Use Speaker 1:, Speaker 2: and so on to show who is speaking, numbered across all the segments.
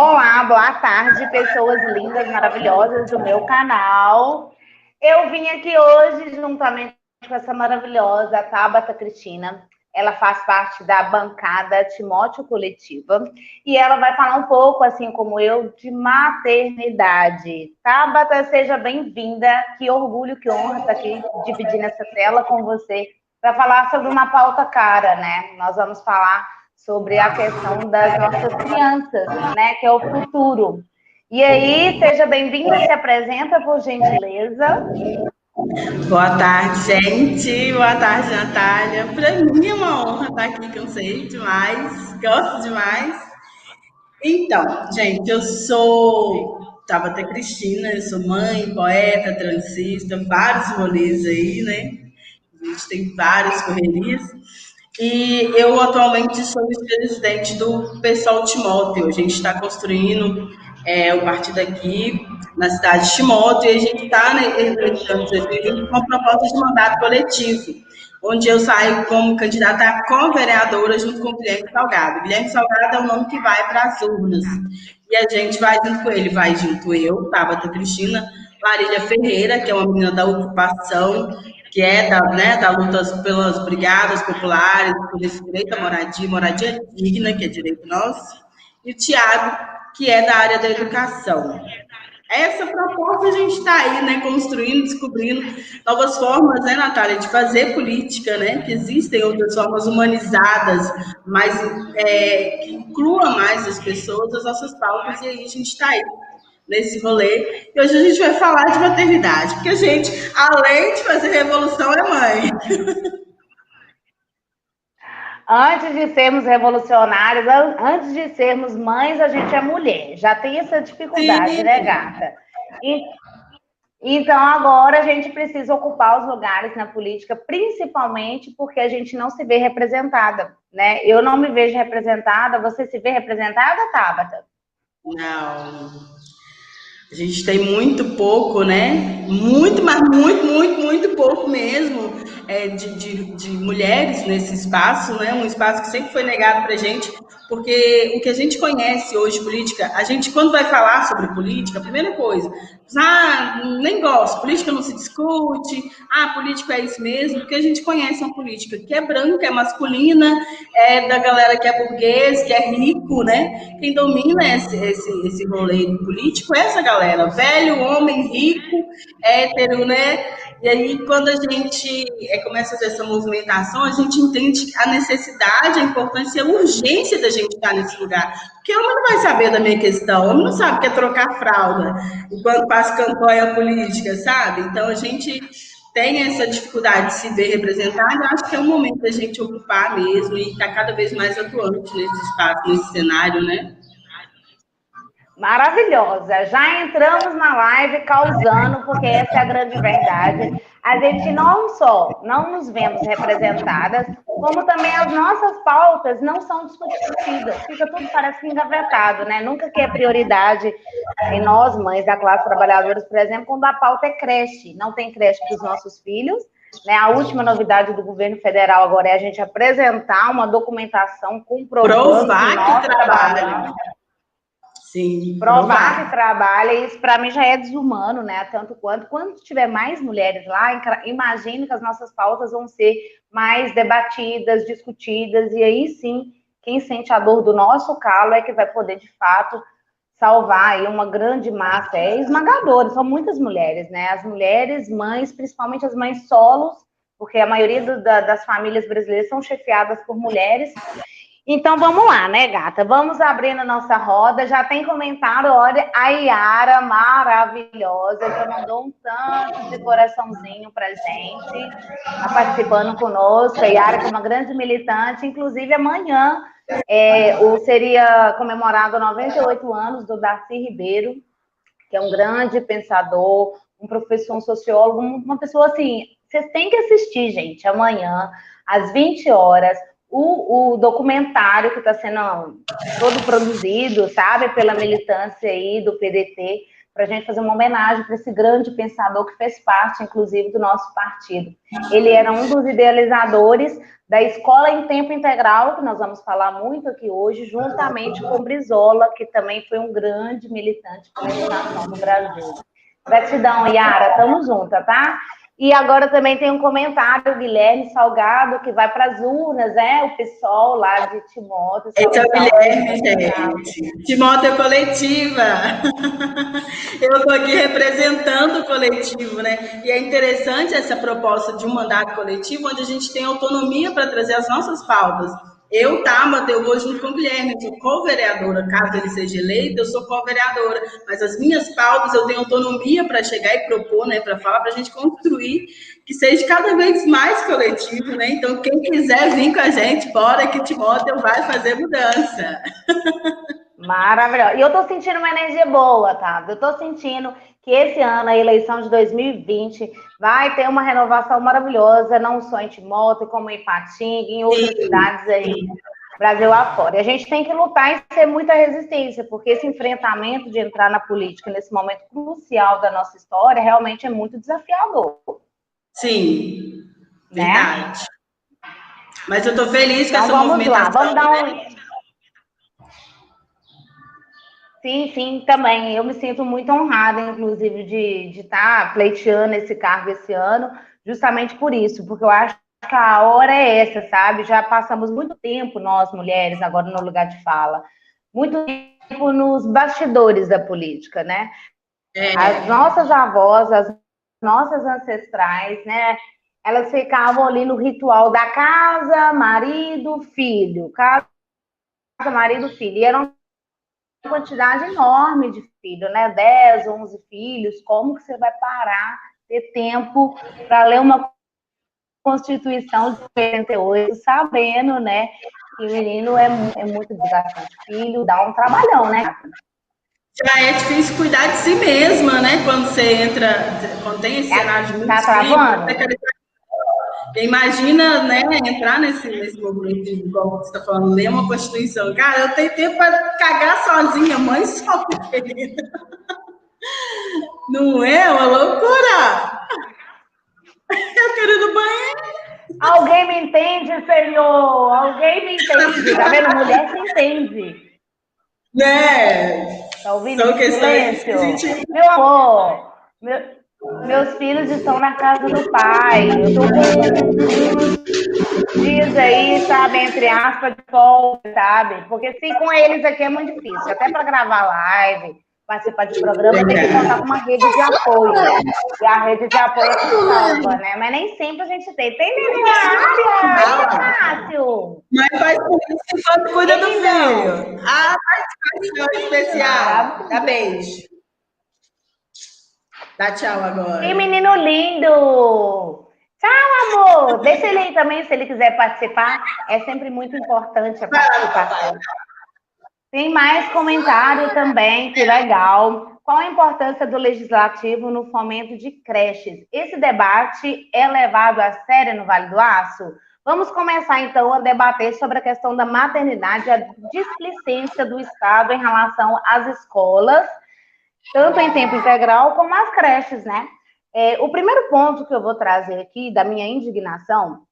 Speaker 1: Olá, boa tarde, pessoas lindas, maravilhosas do meu canal. Eu vim aqui hoje juntamente com essa maravilhosa Tabata Cristina. Ela faz parte da bancada Timóteo Coletiva e ela vai falar um pouco, assim como eu, de maternidade. Tabata, seja bem-vinda. Que orgulho, que honra estar aqui dividindo essa tela com você para falar sobre uma pauta cara, né? Nós vamos falar sobre a questão das nossas crianças, né, que é o futuro. E aí, seja bem-vinda, se apresenta, por gentileza.
Speaker 2: Boa tarde, gente. Boa tarde, Natália. Para mim é uma honra estar aqui, que eu sei demais, gosto demais. Então, gente, eu sou Tabata Cristina, eu sou mãe, poeta, transista, vários rolês aí, né? A gente tem várias correrias. E eu atualmente sou vice-presidente do Pessoal Timóteo. A gente está construindo o partido aqui na cidade de Timóteo e a gente está, né, esse ano de 2020 com a proposta de mandato coletivo, onde eu saio como candidata a co-vereadora junto com o Guilherme Salgado. Guilherme Salgado é o nome que vai para as urnas. E a gente vai junto com ele, vai junto eu, Tabata Cristina, Marília Ferreira, que é uma menina da ocupação, que é da luta pelas brigadas populares, por esse direito à moradia, moradia digna, que é direito nosso, e o Tiago, que é da área da educação. Essa proposta a gente está aí, né, construindo, descobrindo novas formas, né, Natália, de fazer política, né, que existem outras formas humanizadas, mas que incluam mais as pessoas, as nossas pautas, e aí a gente está aí nesse rolê. E hoje a gente vai falar de maternidade, porque a gente, além de fazer revolução, é mãe.
Speaker 1: Antes de sermos revolucionários, antes de sermos mães, a gente é mulher. Já tem essa dificuldade, né,
Speaker 2: Sim.
Speaker 1: gata? E, então, agora a gente precisa ocupar os lugares na política, principalmente porque a gente não se vê representada, né? Eu não me vejo representada. Você se vê representada, Tabata?
Speaker 2: Não. A gente tem muito pouco, né? Muito, mas muito pouco mesmo de mulheres nesse espaço, né? Um espaço que sempre foi negado para a gente, porque o que a gente conhece hoje, política, a gente, quando vai falar sobre política, a primeira coisa, nem gosto, política não se discute, política é isso mesmo, porque a gente conhece uma política que é branca, é masculina, é da galera que é burguês, que é rico, né? Quem domina esse rolê político é essa galera, velho, homem, rico, hétero, né? E aí, quando a gente começa a ter essa movimentação, a gente entende a necessidade, a importância e a urgência da gente estar nesse lugar. Porque o homem não vai saber da minha questão, o homem não sabe o que é trocar fralda enquanto passa campanha política, sabe? Então, a gente tem essa dificuldade de se ver representada, acho que é o momento da gente ocupar mesmo e estar cada vez mais atuante nesse espaço, nesse cenário, né?
Speaker 1: Maravilhosa. Já entramos na live causando, porque essa é a grande verdade. A gente não só não nos vemos representadas, como também as nossas pautas não são discutidas. Fica tudo, parece que engavetado, né? Nunca que é prioridade em nós, mães da classe trabalhadora, por exemplo, quando a pauta é creche. Não tem creche para os nossos filhos. Né? A última novidade do governo federal agora é a gente apresentar uma documentação comprovando que nós trabalhamos.
Speaker 2: Sim,
Speaker 1: Provar que trabalha, isso para mim já é desumano, né? Tanto quanto. Quando tiver mais mulheres lá, imagino que as nossas pautas vão ser mais debatidas, discutidas, e aí sim, quem sente a dor do nosso calo é que vai poder, de fato, salvar aí uma grande massa. É esmagadora, são muitas mulheres, né? As mulheres, mães, principalmente as mães solos, porque a maioria das famílias brasileiras são chefiadas por mulheres. Então vamos lá, né, gata? Vamos abrindo a nossa roda. Já tem comentário, olha, a Yara, maravilhosa, já mandou um tanto de coraçãozinho pra gente, tá participando conosco. A Yara, que é uma grande militante, inclusive amanhã seria comemorado 98 anos do Darcy Ribeiro, que é um grande pensador, um professor, um sociólogo, uma pessoa assim, vocês têm que assistir, gente, amanhã, às 20 horas, o documentário que está sendo todo produzido, sabe, pela militância aí do PDT, para a gente fazer uma homenagem para esse grande pensador que fez parte, inclusive, do nosso partido. Ele era um dos idealizadores da escola em tempo integral, que nós vamos falar muito aqui hoje, juntamente com Brizola, que também foi um grande militante pela educação no Brasil. Gratidão, Yara, tamo junto, tá? E agora também tem um comentário, Guilherme Salgado, que vai para as urnas, né? O pessoal lá de Timóteo.
Speaker 2: Esse é o Guilherme, gente. Timóteo Coletiva. Eu estou aqui representando o coletivo, né? E é interessante essa proposta de um mandato coletivo, onde a gente tem autonomia para trazer as nossas pautas. Eu, Tabata, eu vou junto com o Guilherme, eu sou co-vereadora, caso ele seja eleito, eu sou co-vereadora, mas as minhas pautas eu tenho autonomia para chegar e propor, né, para falar, para a gente construir, que seja cada vez mais coletivo, né? Então, quem quiser vir com a gente, bora que Timóteo vai fazer mudança.
Speaker 1: Maravilhoso. E eu tô sentindo uma energia boa, tá? Eu tô sentindo que esse ano, a eleição de 2020, vai ter uma renovação maravilhosa, não só em Timóteo, como em Ipatinga, em outras cidades aí, Brasil afora. E a gente tem que lutar e ser muita resistência, porque esse enfrentamento de entrar na política nesse momento crucial da nossa história realmente é muito desafiador.
Speaker 2: Sim,
Speaker 1: né?
Speaker 2: Verdade. Mas eu tô feliz com
Speaker 1: então,
Speaker 2: essa
Speaker 1: vamos
Speaker 2: movimentação.
Speaker 1: Lá, vamos dar um... Sim, também. Eu me sinto muito honrada, inclusive, de estar pleiteando esse cargo esse ano, justamente por isso, porque eu acho que a hora é essa, sabe? Já passamos muito tempo, nós, mulheres, agora no lugar de fala, muito tempo nos bastidores da política, né? As nossas avós, as nossas ancestrais, né? Elas ficavam ali no ritual da casa, marido, filho. Casa, marido, filho. E eram quantidade enorme de filhos, né? 10, 11 filhos. Como que você vai parar, ter tempo para ler uma Constituição de 88, sabendo, né, que o menino é muito desgastante. Filho dá um trabalhão, né?
Speaker 2: Já é difícil cuidar de si mesma, né? Quando você entra, quando tem esse cenário de muitos filhos. Imagina, né, entrar nesse movimento de, como você está falando, ler uma Constituição. Cara, eu tenho tempo para cagar sozinha, mãe solteira. Não é uma loucura? Eu quero ir no banheiro.
Speaker 1: Alguém me entende, Senhor? Alguém me entende? Tá vendo? Mulher se entende.
Speaker 2: Né?
Speaker 1: Tá ouvindo esse silêncio? Meu amor, meus filhos estão na casa do pai. Eu tô com uns dias aí, sabe, entre aspas, de folga, sabe? Porque se com eles aqui é muito difícil. Até para gravar live, participar de programa, tem que contar com uma rede de apoio. E a rede de apoio é que salva, né? Mas nem sempre a gente tem. Tem neném na área, Cássio!
Speaker 2: Mas faz isso enquanto cuida do filho. Ah, participação especial. Dá beijo. Dá tchau agora.
Speaker 1: Que menino lindo! Tchau, amor! Deixa ele aí também, se ele quiser participar. É sempre muito importante a participação. Tem mais comentário também, que legal. Qual a importância do legislativo no fomento de creches? Esse debate é levado a sério no Vale do Aço? Vamos começar, então, a debater sobre a questão da maternidade, a displicência do Estado em relação às escolas, tanto em tempo integral como as creches, né? O primeiro ponto que eu vou trazer aqui, da minha indignação,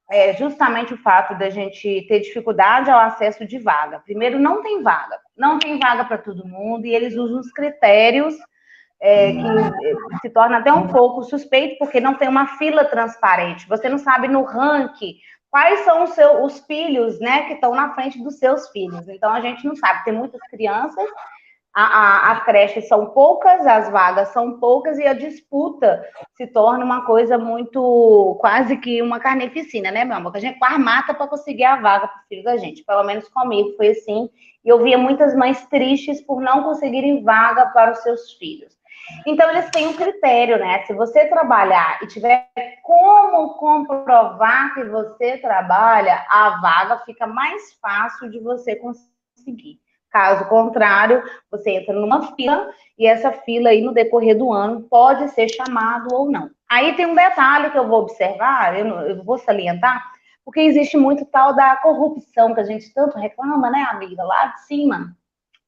Speaker 1: é justamente o fato da gente ter dificuldade ao acesso de vaga. Primeiro, não tem vaga para todo mundo, e eles usam os critérios que se torna até um pouco suspeito, porque não tem uma fila transparente. Você não sabe no ranking quais são os filhos, né, que estão na frente dos seus filhos. Então, a gente não sabe. Tem muitas crianças, as creches são poucas, as vagas são poucas, e a disputa se torna uma coisa muito, quase que uma carnificina, né, meu amor? Que a gente quase mata para conseguir a vaga para o filho da gente. Pelo menos comigo foi assim. E eu via muitas mães tristes por não conseguirem vaga para os seus filhos. Então, eles têm um critério, né? Se você trabalhar e tiver como comprovar que você trabalha, a vaga fica mais fácil de você conseguir. Caso contrário, você entra numa fila, e essa fila aí, no decorrer do ano, pode ser chamado ou não. Aí tem um detalhe que eu vou observar, eu vou salientar, porque existe muito tal da corrupção, que a gente tanto reclama, né, amiga, lá de cima.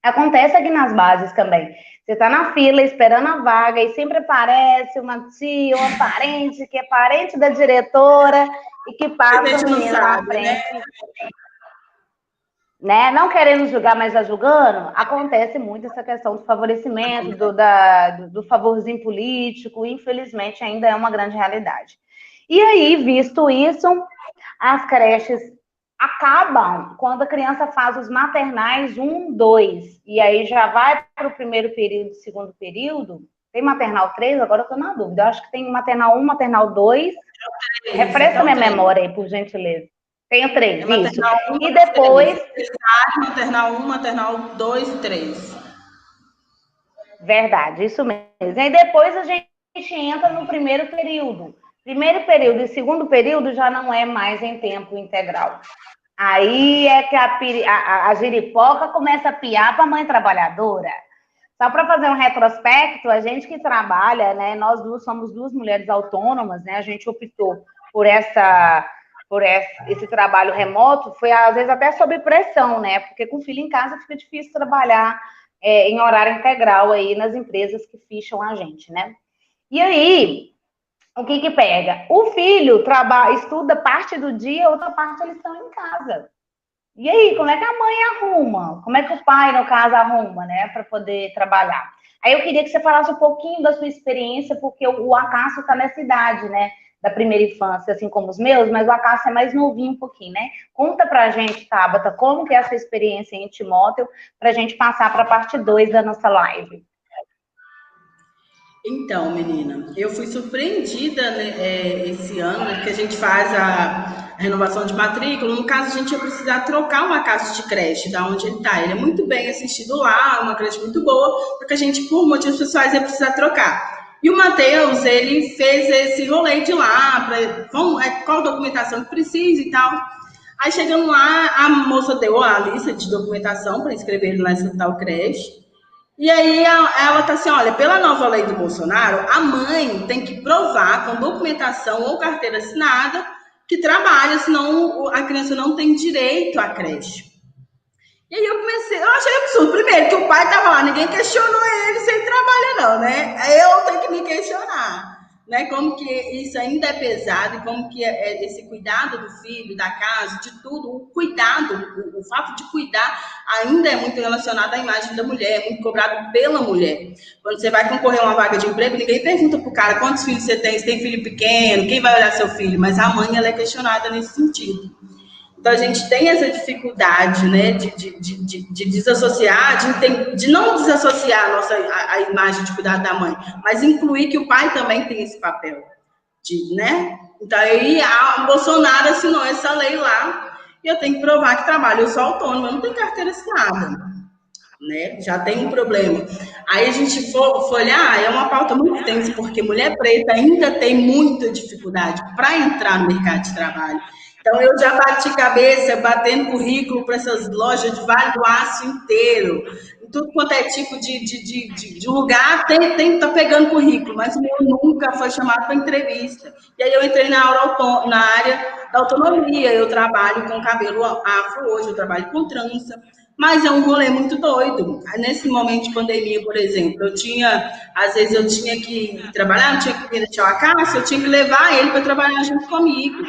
Speaker 1: Acontece aqui nas bases também. Você está na fila esperando a vaga e sempre aparece uma tia, uma parente que é parente da diretora e que passa a menina na frente. Né? Não querendo julgar, mas já julgando, acontece muito essa questão do favorecimento, do favorzinho político, infelizmente ainda é uma grande realidade. E aí, visto isso, as creches acabam quando a criança faz os maternais 1, 2, e aí já vai para o primeiro período, segundo período. Tem maternal 3? Agora eu estou na dúvida. Eu acho que tem maternal 1, maternal 2. Refresca minha memória aí, por gentileza. Tenho 3, isso. E depois...
Speaker 2: Maternal 1, maternal 2 e 3.
Speaker 1: Verdade, isso mesmo. E depois a gente entra no primeiro período. Primeiro período e segundo período já não é mais em tempo integral. Aí é que a giripoca começa a piar para a mãe trabalhadora. Só para fazer um retrospecto, a gente que trabalha, né? Nós duas somos 2 mulheres autônomas, né? A gente optou por esse trabalho remoto, foi às vezes até sob pressão, né? Porque com filho em casa fica difícil trabalhar em horário integral aí nas empresas que ficham a gente, né? E aí, o que pega? O filho estuda parte do dia, outra parte eles estão em casa. E aí, como é que a mãe arruma? Como é que o pai, no caso, arruma, né, para poder trabalhar? Aí eu queria que você falasse um pouquinho da sua experiência, porque o Acácio está nessa idade, né, da primeira infância, assim como os meus, mas o Acácio é mais novinho um pouquinho, né? Conta pra gente, Tabata, como que é a sua experiência em Timóteo, pra gente passar para a parte 2 da nossa live.
Speaker 2: Então, menina, eu fui surpreendida, né, esse ano, né, que a gente faz a renovação de matrícula. No caso, a gente ia precisar trocar uma casa de creche, da onde ele está. Ele é muito bem assistido lá, uma creche muito boa, porque a gente, por motivos pessoais, ia precisar trocar. E o Matheus, ele fez esse rolê de lá, qual documentação que precisa e tal. Aí, chegando lá, a moça deu a lista de documentação para inscrever ele nessa tal creche. E aí ela tá assim, olha, pela nova lei do Bolsonaro, a mãe tem que provar com documentação ou carteira assinada que trabalha, senão a criança não tem direito à creche. E aí eu achei absurdo. Primeiro, que o pai tava lá, ninguém questionou ele se ele trabalha não, né? Aí eu tenho que me questionar, né? Como que isso ainda é pesado e como que é esse cuidado do filho, da casa, de tudo, o cuidado, o fato de cuidar ainda é muito relacionado à imagem da mulher, é muito cobrado pela mulher. Quando você vai concorrer a uma vaga de emprego, ninguém pergunta pro cara quantos filhos você tem, se tem filho pequeno, quem vai olhar seu filho, mas a mãe, ela é questionada nesse sentido. Então, a gente tem essa dificuldade, né, de desassociar, de não desassociar a imagem de cuidado da mãe, mas incluir que o pai também tem esse papel, né? Então, aí a Bolsonaro assinou essa lei lá, e eu tenho que provar que trabalho. Eu sou autônoma, eu não tenho carteira assinada, né? Já tem um problema. Aí a gente foi olhar, é uma pauta muito tensa, porque mulher preta ainda tem muita dificuldade para entrar no mercado de trabalho. Então, eu já bati cabeça, batendo currículo para essas lojas de Vale do Aço inteiro. Em tudo quanto é tipo de lugar, tem que estar pegando currículo, mas o meu nunca foi chamado para entrevista. E aí eu entrei na área da autonomia. Eu trabalho com cabelo afro hoje, eu trabalho com trança. Mas é um rolê muito doido. Nesse momento de pandemia, por exemplo, às vezes eu tinha que trabalhar, não tinha que deixar o Acácio, eu tinha que levar ele para trabalhar junto comigo.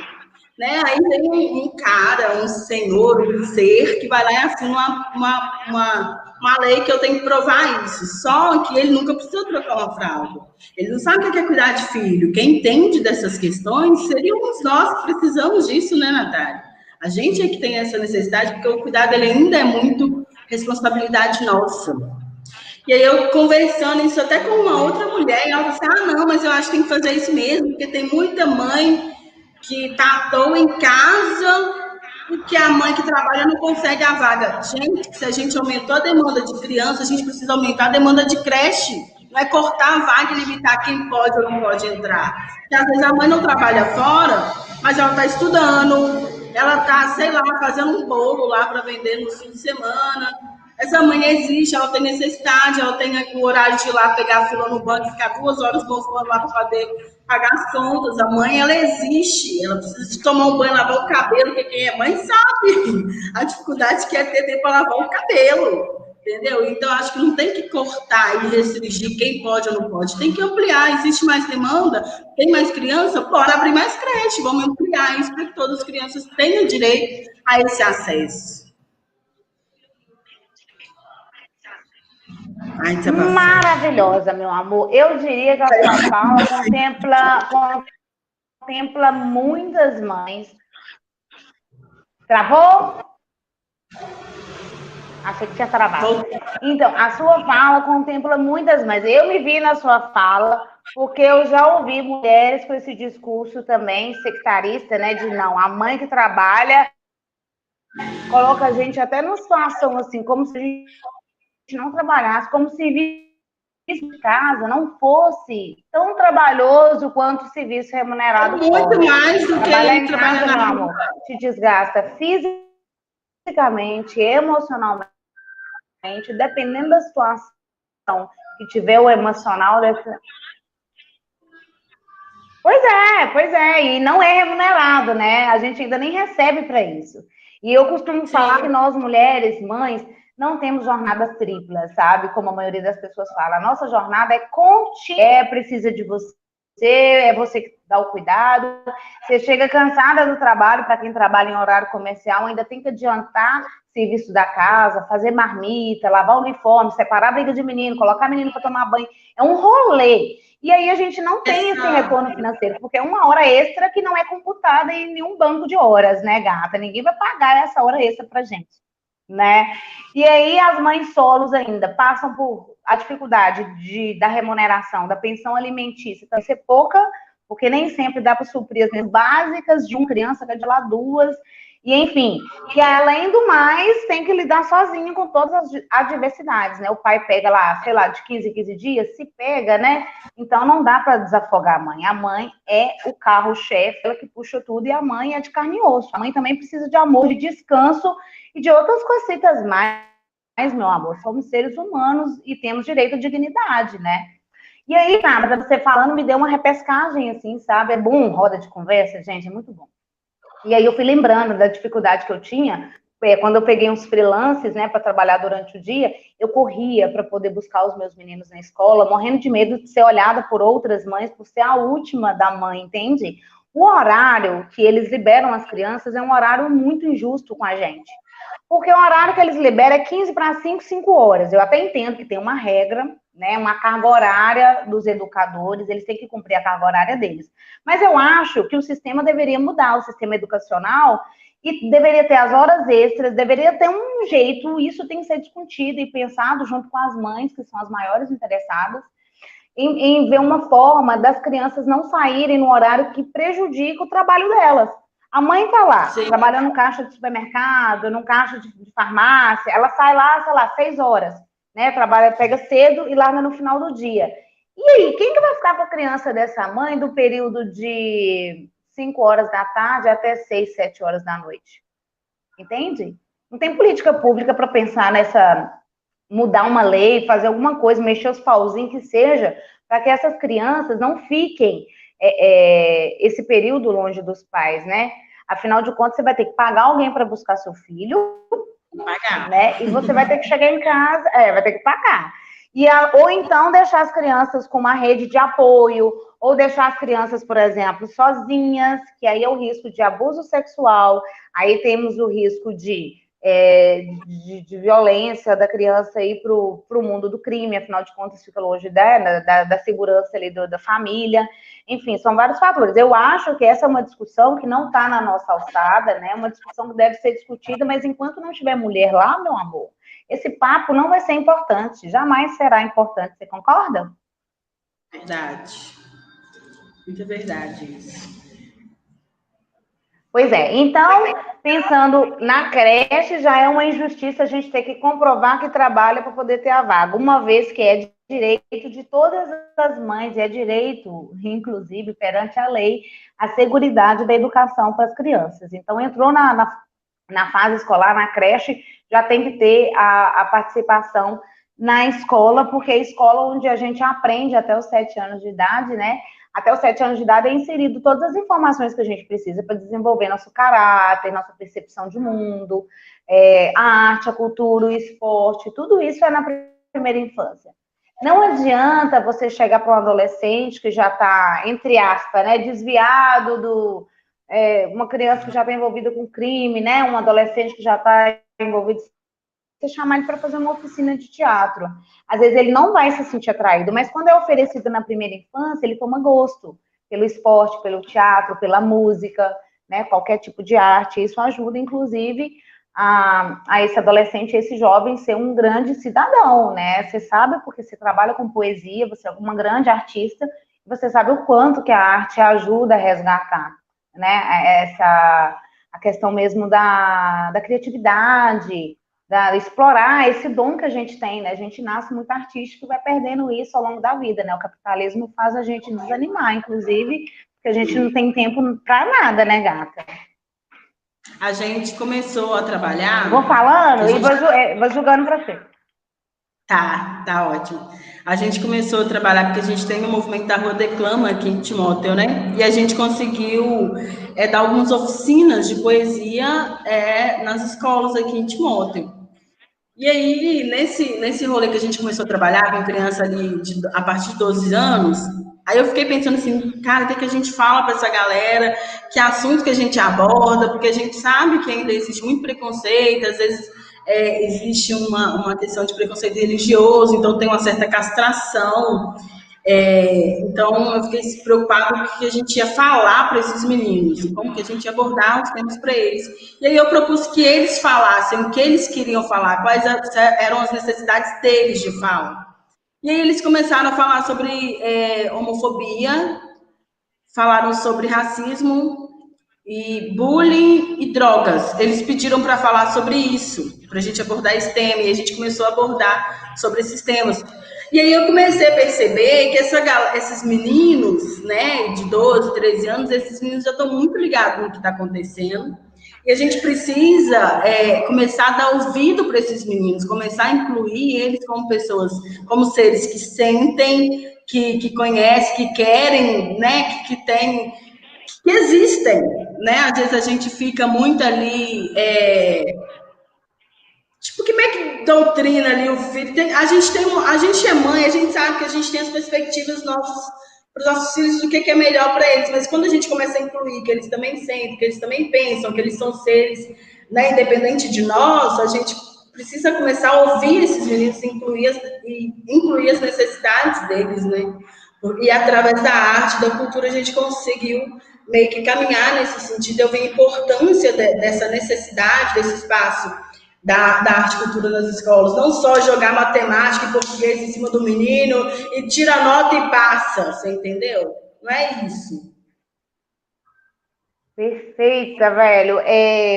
Speaker 2: Né? Aí tem um cara, um senhor, um ser que vai lá e assina uma lei que eu tenho que provar isso. Só que ele nunca precisa trocar uma fralda. Ele não sabe o que é cuidar de filho. Quem entende dessas questões seríamos nós que precisamos disso, né, Natália? A gente é que tem essa necessidade, porque o cuidado ele ainda é muito responsabilidade nossa. E aí eu conversando isso até com uma outra mulher, e ela falou assim, não, mas eu acho que tem que fazer isso mesmo, porque tem muita mãe que está à toa em casa, porque a mãe que trabalha não consegue a vaga. Gente, se a gente aumentou a demanda de criança, a gente precisa aumentar a demanda de creche. Não é cortar a vaga e limitar quem pode ou não pode entrar. Porque às vezes a mãe não trabalha fora, mas ela está estudando, ela está, sei lá, fazendo um bolo lá para vender no fim de semana. Essa mãe existe, ela tem necessidade, ela tem o horário de ir lá pegar a fila no banco, ficar 2 horas no fone lá para poder pagar as contas. A mãe, ela existe, ela precisa de tomar um banho, lavar o cabelo, porque quem é mãe sabe a dificuldade que é ter tempo para lavar o cabelo, Entendeu? Então, acho que não tem que cortar e restringir quem pode ou não pode. Tem que ampliar. Existe mais demanda, tem mais criança, bora abrir mais creche. Vamos ampliar isso para que todas as crianças tenham direito a esse acesso.
Speaker 1: Maravilhosa, meu amor. Eu diria que a sua fala contempla muitas mães. Travou? Achei que tinha travado. Então, a sua fala contempla muitas mães. Eu me vi na sua fala, porque eu já ouvi mulheres com esse discurso também sectarista, né? De não, a mãe que trabalha coloca a gente até numa situação assim, como se a gente não trabalhasse, como se serviço de casa não fosse tão trabalhoso quanto o serviço remunerado
Speaker 2: muito
Speaker 1: fora.
Speaker 2: Mais do
Speaker 1: Trabalhar
Speaker 2: que
Speaker 1: em casa, meu amor, te desgasta fisicamente, emocionalmente, dependendo da situação que tiver o emocional. Pois é, e não é remunerado, né? A gente ainda nem recebe para isso. E eu costumo falar que nós, mulheres, mães, não temos jornadas triplas, sabe? Como a maioria das pessoas fala. A nossa jornada é contínua, precisa de você, é você que dá o cuidado. Você chega cansada do trabalho, para quem trabalha em horário comercial, ainda tem que adiantar serviço da casa, fazer marmita, lavar o uniforme, separar a briga de menino, colocar menino para tomar banho. É um rolê. E aí a gente não tem esse retorno financeiro, porque é uma hora extra que não é computada em nenhum banco de horas, né, gata? Ninguém vai pagar essa hora extra pra gente, né? E aí as mães solos ainda passam por a dificuldade da remuneração, da pensão alimentícia, então ser pouca, porque nem sempre dá para suprir as necessidades básicas de uma criança, que é de lá duas, e enfim, que além do mais tem que lidar sozinho com todas as adversidades, né? O pai pega lá, sei lá, de 15 em 15 dias, se pega, né? Então não dá para desafogar a mãe. A mãe é o carro-chefe, ela que puxa tudo, e a mãe é de carne e osso. A mãe também precisa de amor, de descanso e de outras cositas mais, meu amor. Somos seres humanos e temos direito à dignidade, né? E aí, nada, você falando me deu uma repescagem, assim, sabe? É bom, roda de conversa, gente, é muito bom. E aí eu fui lembrando da dificuldade que eu tinha, quando eu peguei uns freelances, né, para trabalhar durante o dia, eu corria para poder buscar os meus meninos na escola, morrendo de medo de ser olhada por outras mães, por ser a última da mãe, entende? O horário que eles liberam as crianças é um horário muito injusto com a gente. Porque o horário que eles liberam é 15 para 5, 5 horas. Eu até entendo que tem uma regra, né, uma carga horária dos educadores, eles têm que cumprir a carga horária deles. Mas eu acho que o sistema deveria mudar, o sistema educacional, e deveria ter as horas extras, deveria ter um jeito, isso tem que ser discutido e pensado junto com as mães, que são as maiores interessadas, em ver uma forma das crianças não saírem no horário que prejudica o trabalho delas. A mãe está lá, trabalhando no caixa de supermercado, no caixa de farmácia, ela sai lá, sei lá, 6 horas, né? Trabalha, pega cedo e larga no final do dia. E aí, quem que vai ficar com a criança dessa mãe do período de 5 horas da tarde até 6, 7 horas da noite? Entende? Não tem política pública para pensar nessa, mudar uma lei, fazer alguma coisa, mexer os pauzinhos que seja, para que essas crianças não fiquem esse período longe dos pais, né? Afinal de contas, você vai ter que pagar alguém para buscar seu filho, né? E você vai ter que chegar em casa, vai ter que pagar. Ou então deixar as crianças com uma rede de apoio, ou deixar as crianças, por exemplo, sozinhas, que aí é o risco de abuso sexual, aí temos o risco de violência da criança ir para o mundo do crime, afinal de contas fica longe da segurança ali da família, enfim, são vários fatores. Eu acho que essa é uma discussão que não está na nossa alçada, né? Uma discussão que deve ser discutida, mas enquanto não tiver mulher lá, meu amor, esse papo não vai ser importante, jamais será importante, você concorda?
Speaker 2: Verdade. Muito verdade isso.
Speaker 1: Pois é, então, pensando na creche, já é uma injustiça a gente ter que comprovar que trabalha para poder ter a vaga, uma vez que é direito de todas as mães, é direito, inclusive, perante a lei, a seguridade da educação para as crianças. Então, entrou na fase escolar, na creche, já tem que ter a participação na escola, porque é a escola onde a gente aprende até os 7 anos de idade, né? até os 7 anos de idade é inserido todas as informações que a gente precisa para desenvolver nosso caráter, nossa percepção de mundo, a arte, a cultura, o esporte, tudo isso é na primeira infância. Não adianta você chegar para um adolescente que já está, entre aspas, né, desviado do... uma criança que já está envolvida com crime, né, um adolescente que já está envolvido, você chamar ele para fazer uma oficina de teatro. Às vezes ele não vai se sentir atraído, mas quando é oferecido na primeira infância, ele toma gosto pelo esporte, pelo teatro, pela música, né, qualquer tipo de arte. Isso ajuda, inclusive, a esse adolescente, esse jovem ser um grande cidadão, né? Você sabe, porque você trabalha com poesia, você é uma grande artista, você sabe o quanto que a arte ajuda a resgatar, né? A questão mesmo da criatividade, explorar esse dom que a gente tem, né? A gente nasce muito artístico e vai perdendo isso ao longo da vida, né? O capitalismo faz a gente desanimar, inclusive, porque a gente não tem tempo para nada, né, gata?
Speaker 2: A gente começou a trabalhar...
Speaker 1: Vou falando e vou julgando para você.
Speaker 2: Tá ótimo. A gente começou a trabalhar porque a gente tem o movimento da Rua Declama aqui em Timóteo, né? E a gente conseguiu dar algumas oficinas de poesia nas escolas aqui em Timóteo. E aí, nesse rolê que a gente começou a trabalhar com criança ali a partir de 12 anos, aí eu fiquei pensando assim, cara, o que a gente fala para essa galera, que assunto que a gente aborda, porque a gente sabe que ainda existe muito preconceito, às vezes existe uma questão de preconceito religioso, então tem uma certa castração. Então eu fiquei preocupado com o que a gente ia falar para esses meninos, como que a gente ia abordar os temas para eles. E aí eu propus que eles falassem o que eles queriam falar, quais eram as necessidades deles de fala. E aí eles começaram a falar sobre homofobia, falaram sobre racismo e bullying e drogas. Eles pediram para falar sobre isso, para a gente abordar esse tema, e a gente começou a abordar sobre esses temas. E aí eu comecei a perceber que esses meninos, né, de 12, 13 anos, esses meninos já estão muito ligados no que está acontecendo. E a gente precisa começar a dar ouvido para esses meninos, começar a incluir eles como pessoas, como seres que sentem, que conhecem, que querem, né, que têm, que existem, né? Às vezes a gente fica muito ali, tipo, como é que doutrina ali o filho? A gente é mãe, a gente sabe que a gente tem as perspectivas para os nossos filhos do que é melhor para eles, mas quando a gente começa a incluir que eles também sentem, que eles também pensam, que eles são seres, né, independente de nós, a gente precisa começar a ouvir esses meninos e incluir as necessidades deles, né? E através da arte, da cultura, a gente conseguiu meio que caminhar nesse sentido. Eu vi a importância dessa necessidade, desse espaço da arte e cultura nas escolas. Não só jogar matemática e português em cima do menino e tira a nota e passa, você entendeu? Não é isso.
Speaker 1: Perfeita, velho.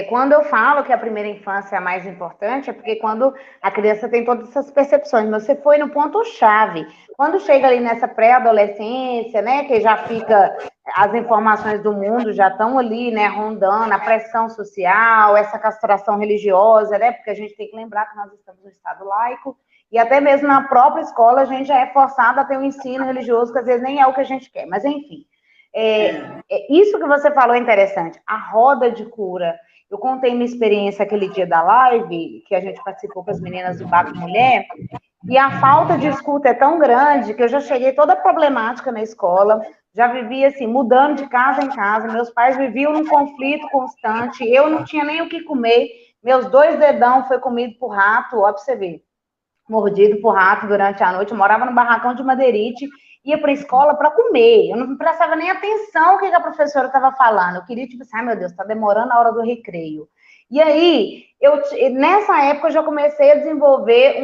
Speaker 1: Quando eu falo que a primeira infância é a mais importante, é porque quando a criança tem todas essas percepções, você foi no ponto-chave. Quando chega ali nessa pré-adolescência, né, que já fica, as informações do mundo já estão ali, né, rondando, a pressão social, essa castração religiosa, né, porque a gente tem que lembrar que nós estamos no Estado laico, e até mesmo na própria escola a gente já é forçado a ter um ensino religioso que às vezes nem é o que a gente quer, mas enfim. Isso que você falou é interessante, a roda de cura. Eu contei minha experiência aquele dia da live, que a gente participou com as meninas do Baco Mulher, e a falta de escuta é tão grande que eu já cheguei toda problemática na escola, já vivia assim, mudando de casa em casa, meus pais viviam num conflito constante, eu não tinha nem o que comer, meus 2 dedão foi comido por rato, ó, pra você ver, mordido por rato durante a noite, eu morava no barracão de madeirite, ia para a escola para comer. Eu não prestava nem atenção o que a professora estava falando. Eu queria, tipo assim, ai meu Deus, está demorando a hora do recreio. E aí, nessa época, eu já comecei a desenvolver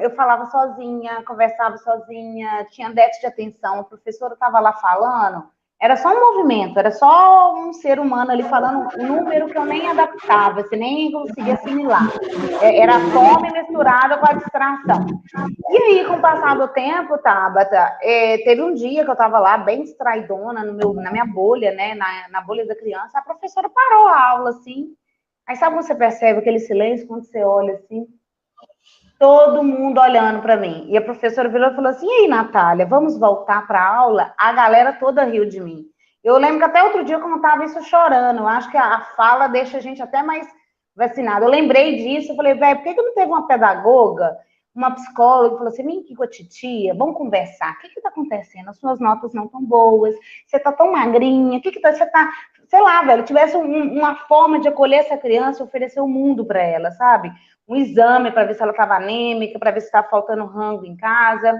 Speaker 1: eu falava sozinha, conversava sozinha, tinha déficit de atenção, a professora estava lá falando, era só um movimento, era só um ser humano ali falando um número que eu nem adaptava, assim, nem conseguia assimilar. Era a fome misturada com a distração. E aí, com o passar do tempo, Tabata, teve um dia que eu estava lá, bem distraidona, na minha bolha, né, na bolha da criança, a professora parou a aula, assim. Aí sabe quando você percebe aquele silêncio, quando você olha assim? todo mundo olhando para mim. E a professora virou e falou assim: e aí, Natália, vamos voltar para a aula? A galera toda riu de mim. Eu lembro que até outro dia eu contava isso chorando. Eu acho que a fala deixa a gente até mais vacinado. Eu lembrei disso, eu falei, velho, por que não teve uma pedagoga, uma psicóloga, que falou assim, vem aqui com a titia, vamos conversar, o que está acontecendo? As suas notas não estão boas, você está tão magrinha, o que está, você está, sei lá, velho, tivesse uma forma de acolher essa criança e oferecer o mundo para ela, sabe? Um exame para ver se ela estava anêmica, para ver se estava faltando rango em casa,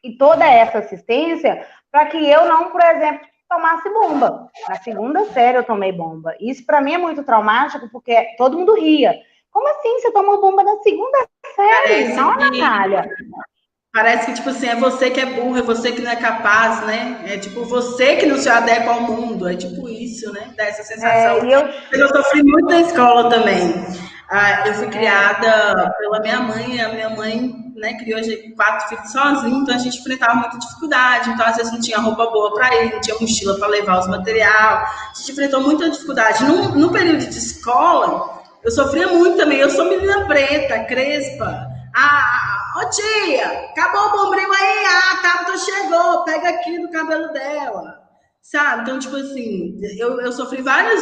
Speaker 1: e toda essa assistência para que eu não, por exemplo, tomasse bomba. Na segunda série eu tomei bomba. Isso para mim é muito traumático, porque todo mundo ria. Como assim você tomou bomba na segunda série? Não, Natália.
Speaker 2: Parece que, tipo assim, é você que é burro, é você que não é capaz, né? É tipo você que não se adequa ao mundo. É tipo isso, né? Dá essa sensação. Eu sofri muito na escola também. Eu fui criada pela minha mãe, a minha mãe, né, criou a gente 4 filhos sozinha, então a gente enfrentava muita dificuldade, então às vezes não tinha roupa boa para ir, não tinha mochila para levar os materiais, a gente enfrentou muita dificuldade. No período de escola, eu sofria muito também, eu sou menina preta, crespa. Ô tia, acabou o bombril aí, a Tabata chegou, pega aqui no cabelo dela. Sabe? Então, tipo assim, eu sofri várias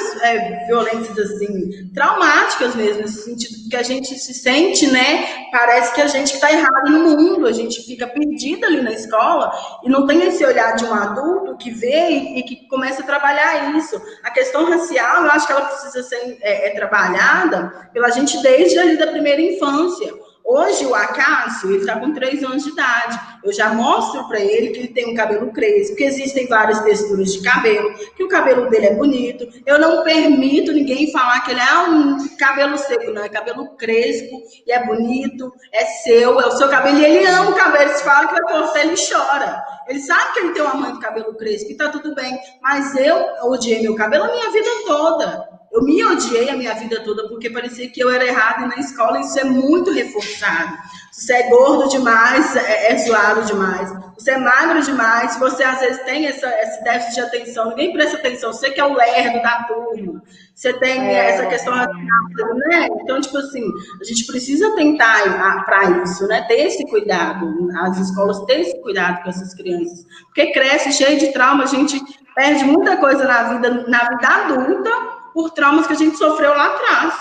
Speaker 2: violências, assim, traumáticas mesmo, nesse sentido que a gente se sente, né? Parece que a gente está errado no mundo, a gente fica perdida ali na escola e não tem esse olhar de um adulto que vê e que começa a trabalhar isso. A questão racial, eu acho que ela precisa ser trabalhada pela gente desde ali da primeira infância. Hoje, o Acácio, ele está com 3 anos de idade. Eu já mostro para ele que ele tem um cabelo crespo, que existem várias texturas de cabelo, que o cabelo dele é bonito. Eu não permito ninguém falar que ele é um cabelo seco, não. É cabelo crespo e é bonito, é o seu cabelo. E ele ama o cabelo. Se fala que vai cortar, ele chora. Ele sabe que ele tem uma mãe de cabelo crespo e tá tudo bem. Mas eu odiei meu cabelo a minha vida toda. Eu me odiei a minha vida toda porque parecia que eu era errada e na escola isso é muito reforçado. Se você é gordo demais, é zoado demais. Se você é magro demais, se você às vezes tem esse déficit de atenção, ninguém presta atenção, você que é o lerdo da turma, você tem essa questão, né? Então, tipo assim, a gente precisa tentar para isso, né? Ter esse cuidado, as escolas têm esse cuidado com essas crianças, porque cresce cheio de trauma, a gente perde muita coisa na vida adulta, por traumas que a gente sofreu lá atrás.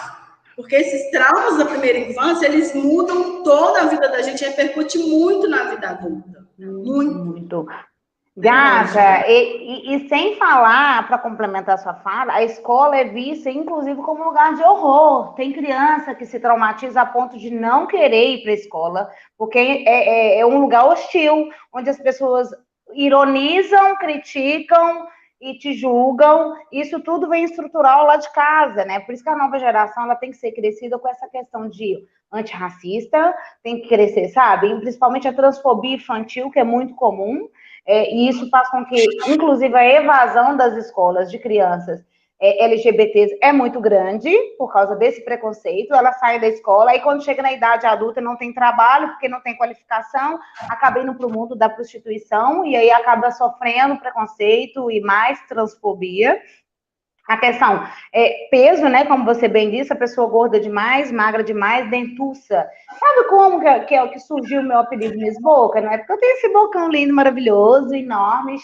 Speaker 2: Porque esses traumas da primeira infância, eles mudam toda a vida da gente, repercute muito na vida adulta. Muito.
Speaker 1: Gata, e sem falar, para complementar a sua fala, a escola é vista, inclusive, como um lugar de horror. Tem criança que se traumatiza a ponto de não querer ir para a escola, porque é um lugar hostil, onde as pessoas ironizam, criticam e te julgam. Isso tudo vem estrutural lá de casa, né? Por isso que a nova geração ela tem que ser crescida com essa questão de antirracista, tem que crescer, sabe? E principalmente a transfobia infantil, que é muito comum, e isso faz com que, inclusive, a evasão das escolas de crianças LGBTs é muito grande por causa desse preconceito. Ela sai da escola e quando chega na idade adulta não tem trabalho porque não tem qualificação, acaba indo para o mundo da prostituição e aí acaba sofrendo preconceito e mais transfobia. A questão peso, né? Como você bem disse, a pessoa gorda demais, magra demais, dentuça. Sabe como que surgiu o meu apelido Miss Boca? Não é porque eu tenho esse bocão lindo, maravilhoso, enorme.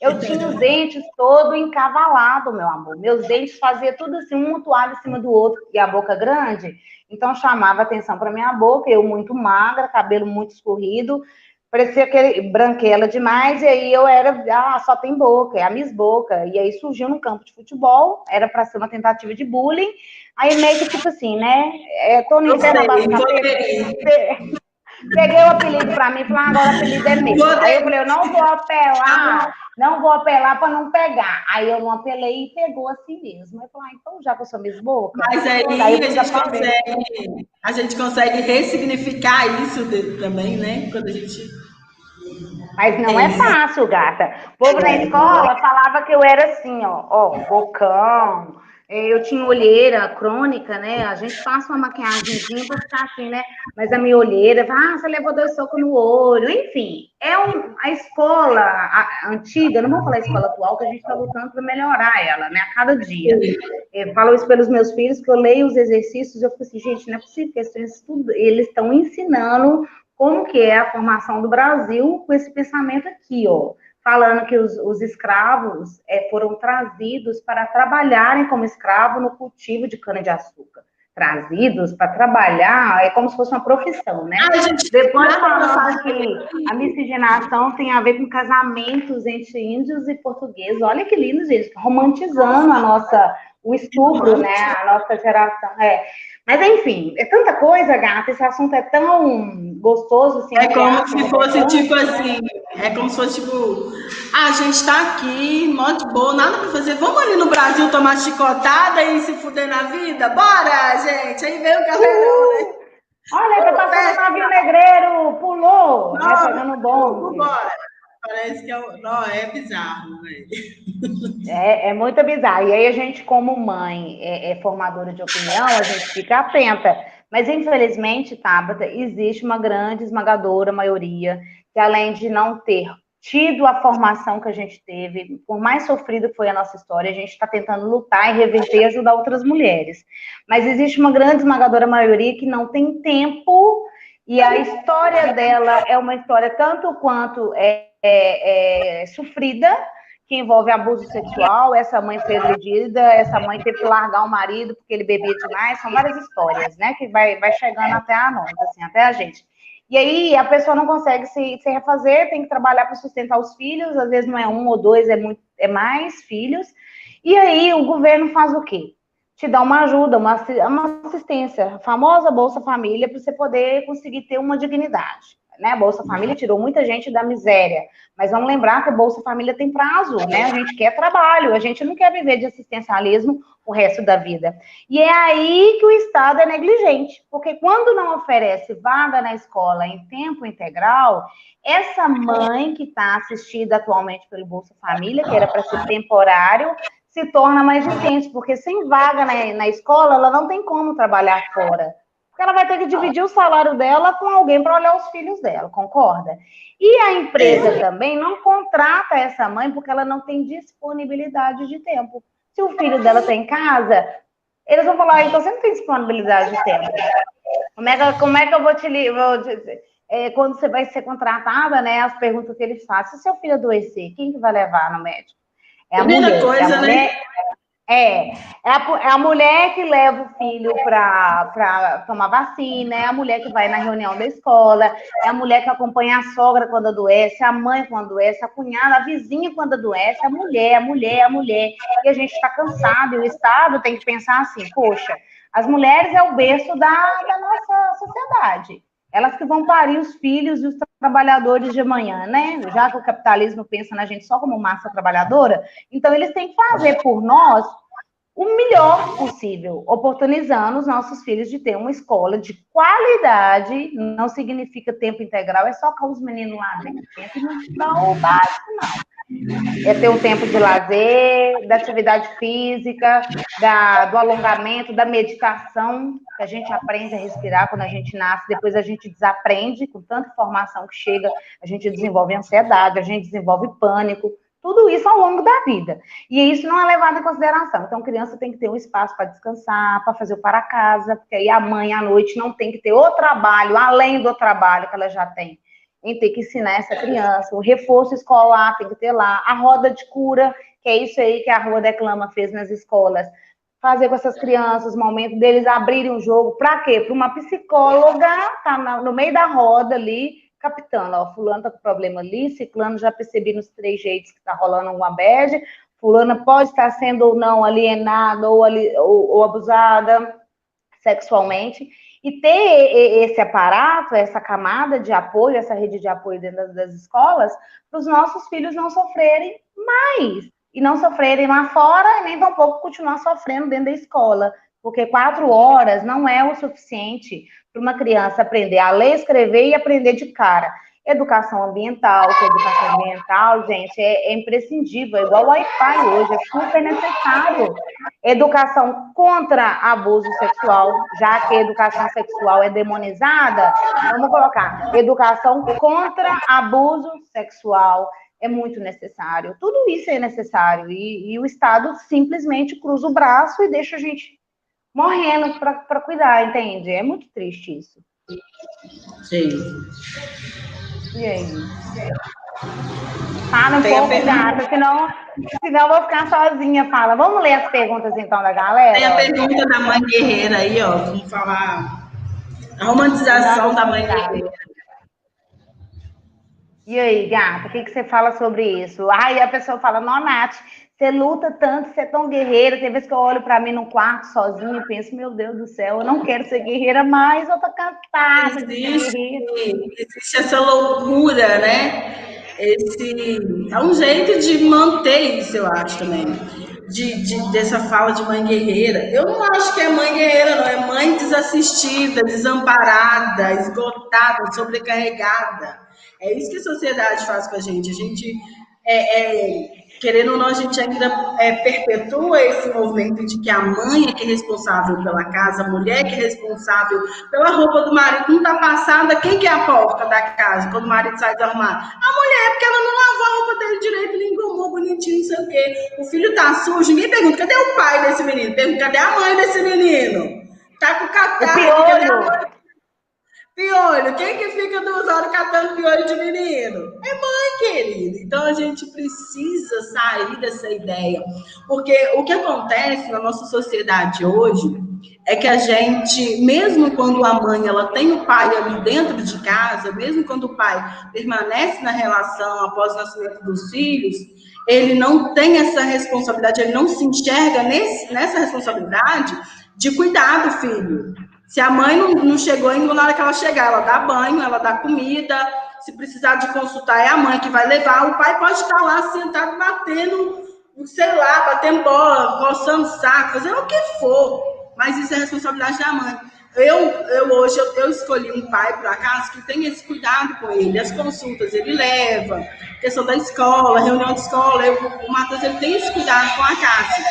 Speaker 1: Eu tinha os dentes todo encavalado, meu amor. Meus dentes faziam tudo assim, um toalho em cima do outro, e a boca grande. Então chamava atenção para minha boca, eu muito magra, cabelo muito escorrido, parecia aquele branquela demais, e aí eu era, só tem boca, é a Miss Boca. E aí surgiu no campo de futebol, era para ser uma tentativa de bullying. Aí meio que tipo assim, né? Tô no inferno abaixo da peguei o apelido para mim e falei, agora o apelido é meu. Aí eu falei, eu não vou apelar para não pegar. Aí eu não apelei e pegou assim mesmo. Eu falei, então já que eu sou Miss Boca...
Speaker 2: Mas aí a gente consegue ressignificar isso também, né? Quando a gente...
Speaker 1: Mas não é fácil, gata. O povo na escola falava que eu era assim, ó, bocão, eu tinha olheira crônica, né? A gente passa uma maquiagemzinha para ficar assim, né? Mas a minha olheira, você levou 2 socos no olho, enfim. A escola antiga, não vou falar a escola atual, que a gente está lutando para melhorar ela, né? A cada dia. Eu falo isso pelos meus filhos, que eu leio os exercícios e eu fico assim, gente, não é possível que eles estão ensinando como que é a formação do Brasil com esse pensamento aqui, ó. Falando que os escravos foram trazidos para trabalharem como escravo no cultivo de cana-de-açúcar. Trazidos para trabalhar, é como se fosse uma profissão, né? Depois falando que a miscigenação tem a ver com casamentos entre índios e portugueses. Olha que lindo, gente, romantizando o estupro, né? A nossa geração. Mas, enfim, é tanta coisa, gata, esse assunto é tão gostoso, assim.
Speaker 2: É como se fosse, tipo assim, é como se fosse, tipo, a gente tá aqui, mó de boa, nada pra fazer, vamos ali no Brasil tomar chicotada e se fuder na vida? Bora, gente! Aí veio o galera, né?
Speaker 1: Olha, tá passando o navio negreiro, pulou, né, pegando bonde.
Speaker 2: Bora! Parece que é bizarro, velho.
Speaker 1: É muito bizarro. E aí a gente, como mãe, formadora de opinião, a gente fica atenta. Mas, infelizmente, Tabata, existe uma grande, esmagadora maioria que, além de não ter tido a formação que a gente teve, por mais sofrida que foi a nossa história, a gente está tentando lutar e reverter e ajudar outras mulheres. Mas existe uma grande, esmagadora maioria que não tem tempo, e a história dela é uma história tanto quanto sofrida, que envolve abuso sexual, essa mãe foi agredida, essa mãe teve que largar o marido porque ele bebia demais, são várias histórias, né, que vai chegando até a nós, assim, até a gente. E aí a pessoa não consegue se refazer, tem que trabalhar para sustentar os filhos, às vezes não é 1 ou 2, é mais filhos, e aí o governo faz o quê? Te dá uma ajuda, uma assistência, a famosa Bolsa Família, para você poder conseguir ter uma dignidade. Né? A Bolsa Família tirou muita gente da miséria, mas vamos lembrar que a Bolsa Família tem prazo, né? A gente quer trabalho, a gente não quer viver de assistencialismo o resto da vida. E é aí que o Estado é negligente, porque quando não oferece vaga na escola em tempo integral, essa mãe que está assistida atualmente pelo Bolsa Família, que era para ser temporário, se torna mais intenso, porque sem vaga na escola, ela não tem como trabalhar fora. Porque ela vai ter que dividir o salário dela com alguém para olhar os filhos dela, concorda? E a empresa também não contrata essa mãe porque ela não tem disponibilidade de tempo. Se o filho dela está em casa, eles vão falar, então você não tem disponibilidade de tempo. Como é que eu vou te dizer? Quando você vai ser contratada, né, as perguntas que eles fazem, se seu filho adoecer, quem que vai levar no médico? É a mulher.
Speaker 2: Coisa, né?
Speaker 1: É a mulher que leva o filho para tomar vacina, é a mulher que vai na reunião da escola, é a mulher que acompanha a sogra quando adoece, a mãe quando adoece, a cunhada, a vizinha quando adoece, a mulher. E a gente está cansado, e o Estado tem que pensar assim, poxa, as mulheres é o berço da nossa sociedade. Elas que vão parir os filhos e os trabalhadores de amanhã, né? Já que o capitalismo pensa na gente só como massa trabalhadora, então eles têm que fazer por nós o melhor possível, oportunizando os nossos filhos de ter uma escola de qualidade. Não significa tempo integral, é só com os meninos lá dentro. Não dá o básico, não. É ter um tempo de lazer, da atividade física, do alongamento, da meditação, que a gente aprende a respirar quando a gente nasce, depois a gente desaprende, com tanta informação que chega, a gente desenvolve ansiedade, a gente desenvolve pânico, tudo isso ao longo da vida. E isso não é levado em consideração. Então, a criança tem que ter um espaço para descansar, para fazer o para casa, porque aí a mãe, à noite, não tem que ter o trabalho, além do trabalho que ela já tem, em ter que ensinar essa criança. O reforço escolar tem que ter lá. A roda de cura, que é isso aí que a Rua Declama fez nas escolas. Fazer com essas crianças o momento deles abrirem um jogo. Para quê? Para uma psicóloga estar no meio da roda ali, captando, ó, fulano tá com problema ali, ciclano já percebi nos 3 jeitos que tá rolando uma bad, fulana pode estar sendo ou não alienada ou abusada sexualmente, e ter esse aparato, essa camada de apoio, essa rede de apoio dentro das escolas, para os nossos filhos não sofrerem mais, e não sofrerem lá fora, e nem tampouco continuar sofrendo dentro da escola, porque 4 horas não é o suficiente para uma criança aprender a ler, escrever e aprender de cara. Educação ambiental, que a educação ambiental, gente, é imprescindível, é igual o Wi-Fi hoje, é super necessário. Educação contra abuso sexual, já que a educação sexual é demonizada, vamos colocar educação contra abuso sexual, é muito necessário. Tudo isso é necessário, e o Estado simplesmente cruza o braço e deixa a gente morrendo para cuidar, entende? É muito triste isso.
Speaker 2: Sim.
Speaker 1: E aí? Fala um pouco, gata, senão eu vou ficar sozinha. Fala. Vamos ler as perguntas, então, da galera?
Speaker 2: Tem a pergunta da mãe guerreira aí, ó. Vamos falar a romantização da mãe guerreira.
Speaker 1: E aí, gata, o que você fala sobre isso? Aí a pessoa fala, não, Nath, você luta tanto, você é tão guerreira. Tem vezes que eu olho para mim no quarto sozinha e penso, meu Deus do céu, eu não quero ser guerreira mais, eu tô cansada de ser guerreira.
Speaker 2: Existe essa loucura, né? É um jeito de manter isso, eu acho também. Dessa fala de mãe guerreira. Eu não acho que é mãe guerreira, não. É mãe desassistida, desamparada, esgotada, sobrecarregada. É isso que a sociedade faz com a gente. A gente, querendo ou não, a gente ainda perpetua esse movimento de que a mãe é que é responsável pela casa, a mulher é que é responsável pela roupa do marido. Não tá passada, quem que é a porta da casa quando o marido sai do armário? A mulher, porque ela não lavou a roupa dele direito, ele engomou bonitinho, não sei o quê. O filho tá sujo, ninguém pergunta, cadê o pai desse menino? Pergunta, cadê a mãe desse menino? Tá com catarro, cadê a mãe? Piolho, quem que fica 2 horas catando piolho de menino? É mãe, querido. Então a gente precisa sair dessa ideia. Porque o que acontece na nossa sociedade hoje é que a gente, mesmo quando a mãe ela tem o pai ali dentro de casa, mesmo quando o pai permanece na relação após o nascimento dos filhos, ele não tem essa responsabilidade, ele não se enxerga nessa responsabilidade de cuidar do filho. Se a mãe não chegou ainda, na hora que ela chegar, ela dá banho, ela dá comida. Se precisar de consultar, é a mãe que vai levar. O pai pode estar lá sentado, batendo, sei lá, batendo bola, coçando saco, fazendo o que for. Mas isso é responsabilidade da mãe. Hoje eu escolhi um pai, por acaso, que tem esse cuidado com ele. As consultas ele leva, questão da escola, reunião de escola. O Matheus ele tem esse cuidado com a Cássia.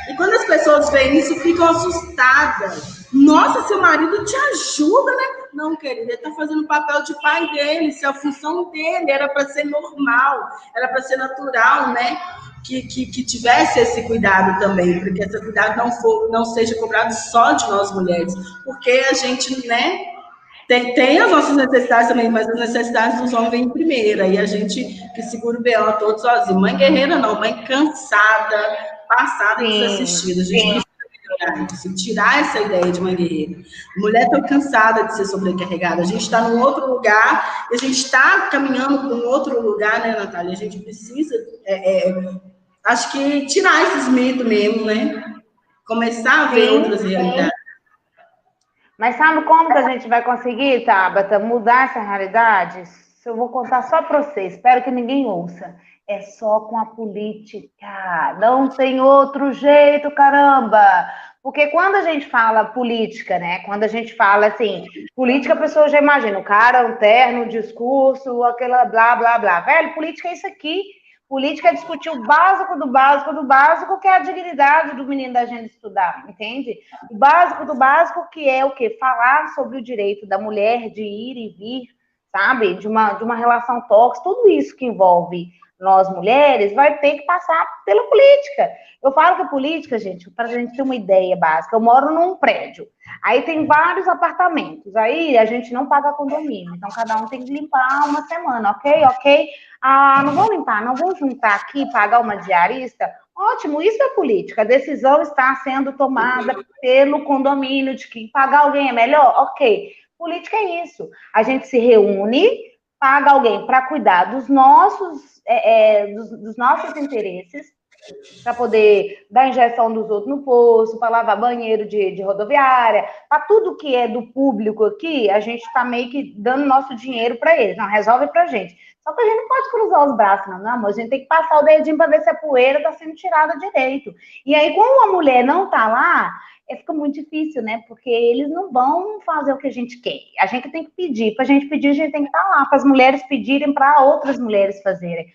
Speaker 2: E quando as pessoas veem isso, ficam assustadas. Nossa, seu marido te ajuda, né? Não, querida, ele está fazendo o papel de pai dele, isso é a função dele, era para ser normal, era para ser natural, né? Que tivesse esse cuidado também, porque esse cuidado não seja cobrado só de nós mulheres, porque a gente, né, tem as nossas necessidades também, mas as necessidades dos homens vêm em primeira, e a gente que segura o B.O. todo sozinho. Mãe guerreira não, mãe cansada, passada, desassistida. A gente precisa melhorar isso, tirar essa ideia de mãe guerreira. Mulher está cansada de ser sobrecarregada, a gente está num outro lugar, e a gente está caminhando para um outro lugar, né, Natália? A gente precisa, acho que tirar esses mitos mesmo, né? Começar a ver outras realidades.
Speaker 1: Mas sabe como que a gente vai conseguir, Tabata, mudar essa realidade? Eu vou contar só para você, espero que ninguém ouça. É só com a política, não tem outro jeito, caramba! Porque quando a gente fala política, né? Quando a gente fala assim, política, a pessoa já imagina o cara, um terno, discurso, aquela blá, blá, blá. Velho, política é isso aqui. Política é discutir o básico do básico do básico, que é a dignidade do menino da gente estudar, entende? O básico do básico, que é o quê? Falar sobre o direito da mulher de ir e vir, sabe? De uma relação tóxica, tudo isso que envolve nós mulheres, vai ter que passar pela política. Eu falo que a política, gente, para a gente ter uma ideia básica, eu moro num prédio, aí tem vários apartamentos, aí a gente não paga condomínio, então cada um tem que limpar uma semana, ok? Ah, não vou limpar, não vou juntar aqui e pagar uma diarista? Ótimo, isso é política. A decisão está sendo tomada pelo condomínio de que pagar alguém é melhor? Ok. Política é isso. A gente se reúne, paga alguém para cuidar dos nossos interesses, para poder dar injeção dos outros no poço, para lavar banheiro de rodoviária, para tudo que é do público aqui, a gente está meio que dando nosso dinheiro para eles. Não, resolve para a gente. Só que a gente não pode cruzar os braços, não, amor. A gente tem que passar o dedinho para ver se a poeira está sendo tirada direito. E aí, como a mulher não está lá, fica muito difícil, né? Porque eles não vão fazer o que a gente quer. A gente tem que pedir. Para a gente pedir, a gente tem que estar lá. Para as mulheres pedirem para outras mulheres fazerem.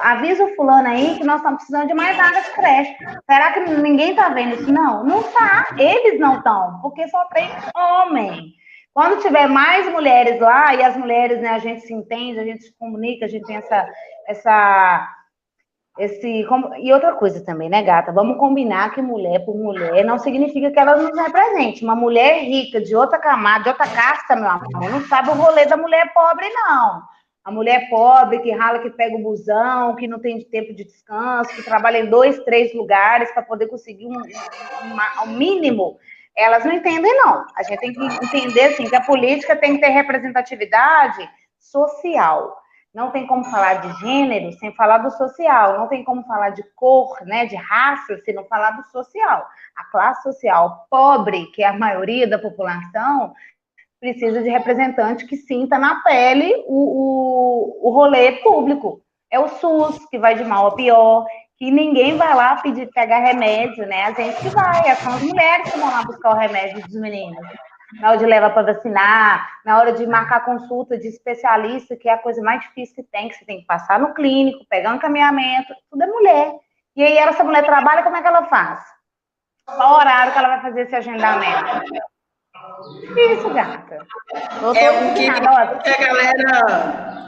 Speaker 1: Avisa o fulano aí que nós estamos precisando de mais vagas de creche. Será que ninguém está vendo isso? Não, não está. Eles não estão, porque só tem homem. Quando tiver mais mulheres lá, e as mulheres, né, a gente se entende, a gente se comunica, a gente tem e outra coisa também, né, gata? Vamos combinar que mulher por mulher não significa que ela não represente. Uma mulher rica, de outra camada, de outra casta, meu amor, não sabe o rolê da mulher pobre, não. A mulher pobre que rala, que pega o busão, que não tem tempo de descanso, que trabalha em 2, 3 lugares para poder conseguir um mínimo. Elas não entendem, não. A gente tem que entender, assim, que a política tem que ter representatividade social. Não tem como falar de gênero sem falar do social. Não tem como falar de cor, né, de raça, se não falar do social. A classe social pobre, que é a maioria da população, precisa de representante que sinta na pele o rolê público. É o SUS, que vai de mal a pior, que ninguém vai lá pegar remédio, né? A gente que vai, são as mulheres que vão lá buscar o remédio dos meninos. Na hora de levar para vacinar, na hora de marcar consulta de especialista, que é a coisa mais difícil que você tem que passar no clínico, pegar um encaminhamento, tudo é mulher. E aí, essa mulher trabalha, como é que ela faz? Qual horário que ela vai fazer esse agendamento? Isso, gata.
Speaker 2: O